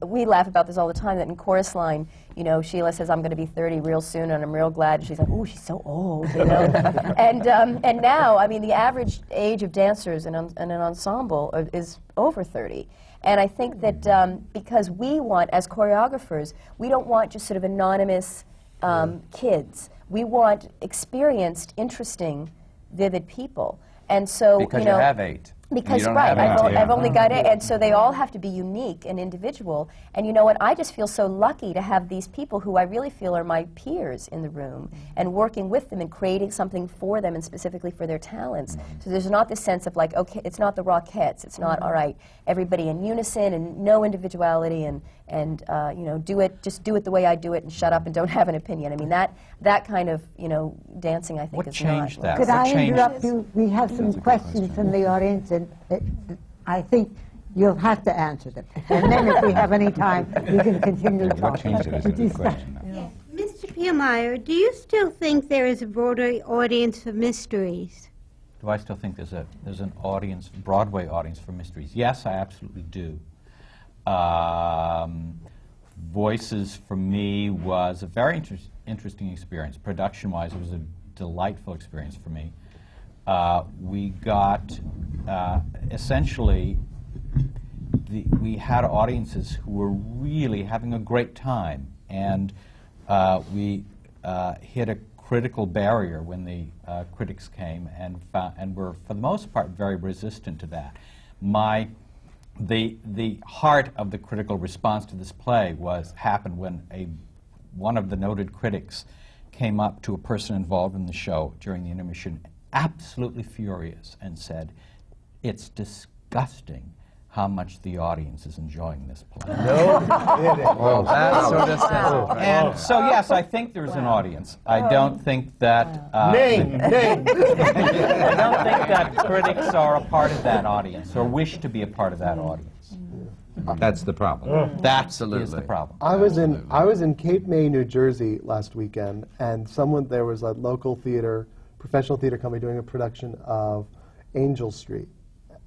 we laugh about this all the time, that in chorus line, you know, Sheila says, I'm going to be 30 real soon, and I'm real glad. And she's like, ooh, she's so old, you know. And now, I mean, the average age of dancers in an ensemble is over 30. And I think that because we want, as choreographers, we don't want just sort of anonymous kids. We want experienced, interesting, vivid people. And so, because you know, have 8. Because, you don't right, have I've only got it, and so they all have to be unique and individual. And you know what, I just feel so lucky to have these people who I really feel are my peers in the room, and working with them and creating something for them and specifically for their talents. So there's not this sense of like, okay, it's not the Rockettes, it's not, all right, everybody in unison and no individuality and you know, just do it the way I do it and shut up and don't have an opinion. I mean, that kind of, you know, dancing, I think, What is changed not. that? Could What I changed interrupt it? you? We have some questions from the audience, and I think you'll have to answer them. And then if we have any time, we can continue What talking. changed it is a good question. Mr. Pielmeier, do you still think there is a broader audience for mysteries? Do I still think there's an audience, Broadway audience for mysteries? Yes, I absolutely do. Voices for me was a very interesting experience. Production-wise, it was a delightful experience for me. We got essentially, we had audiences who were really having a great time, and we hit a critical barrier when the critics came and were, for the most part, very resistant to that. The heart of the critical response to this play happened when one of the noted critics came up to a person involved in the show during the intermission, absolutely furious, and said, "It's disgusting how much the audience is enjoying this play." No kidding. Well, that's sort of stuff. And so, yes, I think there's an audience. I don't think that... Name. I don't think that critics are a part of that audience or wish to be a part of that audience. That's the problem. That Absolutely. is the problem. I was in Cape May, New Jersey last weekend, and there was a local theater, professional theater company doing a production of Angel Street,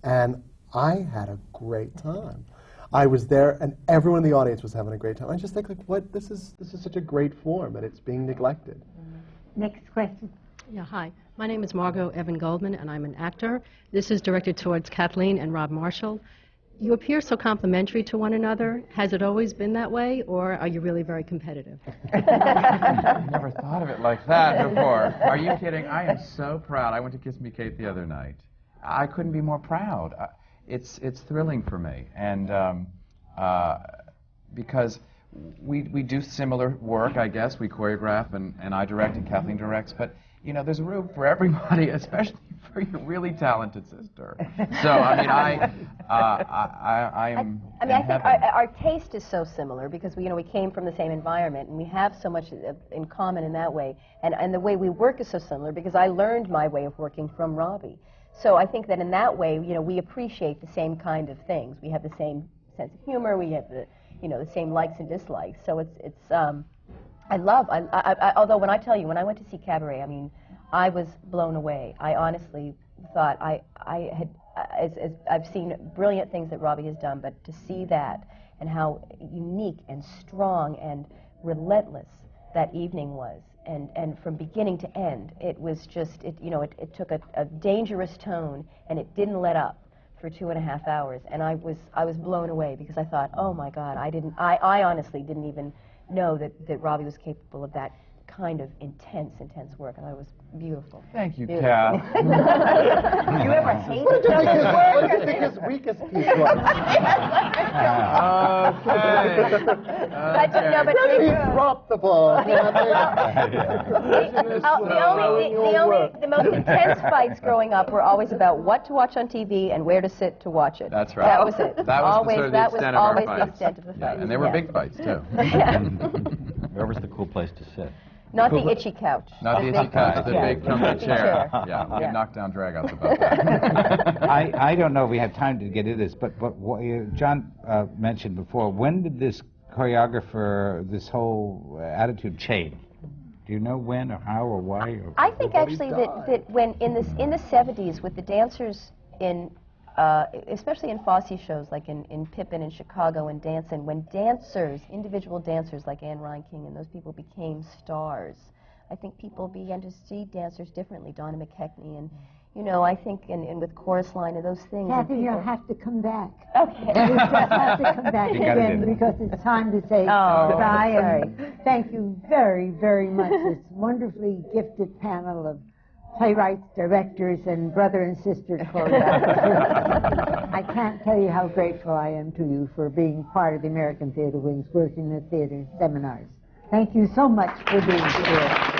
and I had a great time. I was there, and everyone in the audience was having a great time. I just think, like, what? This is such a great form, and it's being neglected. Next question. Yeah, hi. My name is Margot Evan Goldman, and I'm an actor. This is directed towards Kathleen and Rob Marshall. You appear so complimentary to one another. Has it always been that way, or are you really very competitive? I've never thought of it like that before. Are you kidding? I am so proud. I went to Kiss Me Kate the other night. I couldn't be more proud. It's thrilling for me, and because we do similar work, I guess. We choreograph, and I direct, and Kathleen directs, but you know, there's room for everybody, especially for your really talented sister. So, I mean, I am. I mean, I think our taste is so similar because we came from the same environment, and we have so much in common in that way. And the way we work is so similar because I learned my way of working from Robbie. So I think that in that way, we appreciate the same kind of things. We have the same sense of humor. We have the same likes and dislikes. So it's. Although when I tell you, when I went to see Cabaret, I mean, I was blown away. I honestly thought I've seen brilliant things that Robbie has done, but to see that and how unique and strong and relentless that evening was, and from beginning to end, it was just, it took a dangerous tone, and it didn't let up for 2.5 hours, and I was blown away because I thought, oh my God, I honestly didn't even know that Robbie was capable of that kind of intense work, and it was beautiful. Thank you, beautiful. Cal. You ever hate his work? What do you think his weakest piece was? Okay. Drop the ball. The most intense fights growing up were always about what to watch on TV and where to sit to watch it. That's right. That was it. That was always, the that extent was of our always fights. the extent of the fights. And they were big fights, too. Where's the cool place to sit? Not the itchy couch. Not the itchy couch, the big comfy chair. Yeah, we had knockdown dragouts about that. I don't know if we have time to get into this, but what John mentioned before, when did this choreographer, this whole attitude change? Do you know when or how or why? Or I think actually that when in the 70s with the dancers in especially in Fosse shows like in Pippin in Chicago and Dancin', when individual dancers like Anne Reinking and those people became stars, I think people began to see dancers differently. Donna McKechnie and I think and with Chorus Line and those things. Kathy, you'll have to come back. Okay. You just have to come back again because it's time to say goodbye. And thank you very, very much. This wonderfully gifted panel of playwrights, directors, and brother and sister choreographers. I can't tell you how grateful I am to you for being part of the American Theater Wing's Working in the Theater seminars. Thank you so much for being here.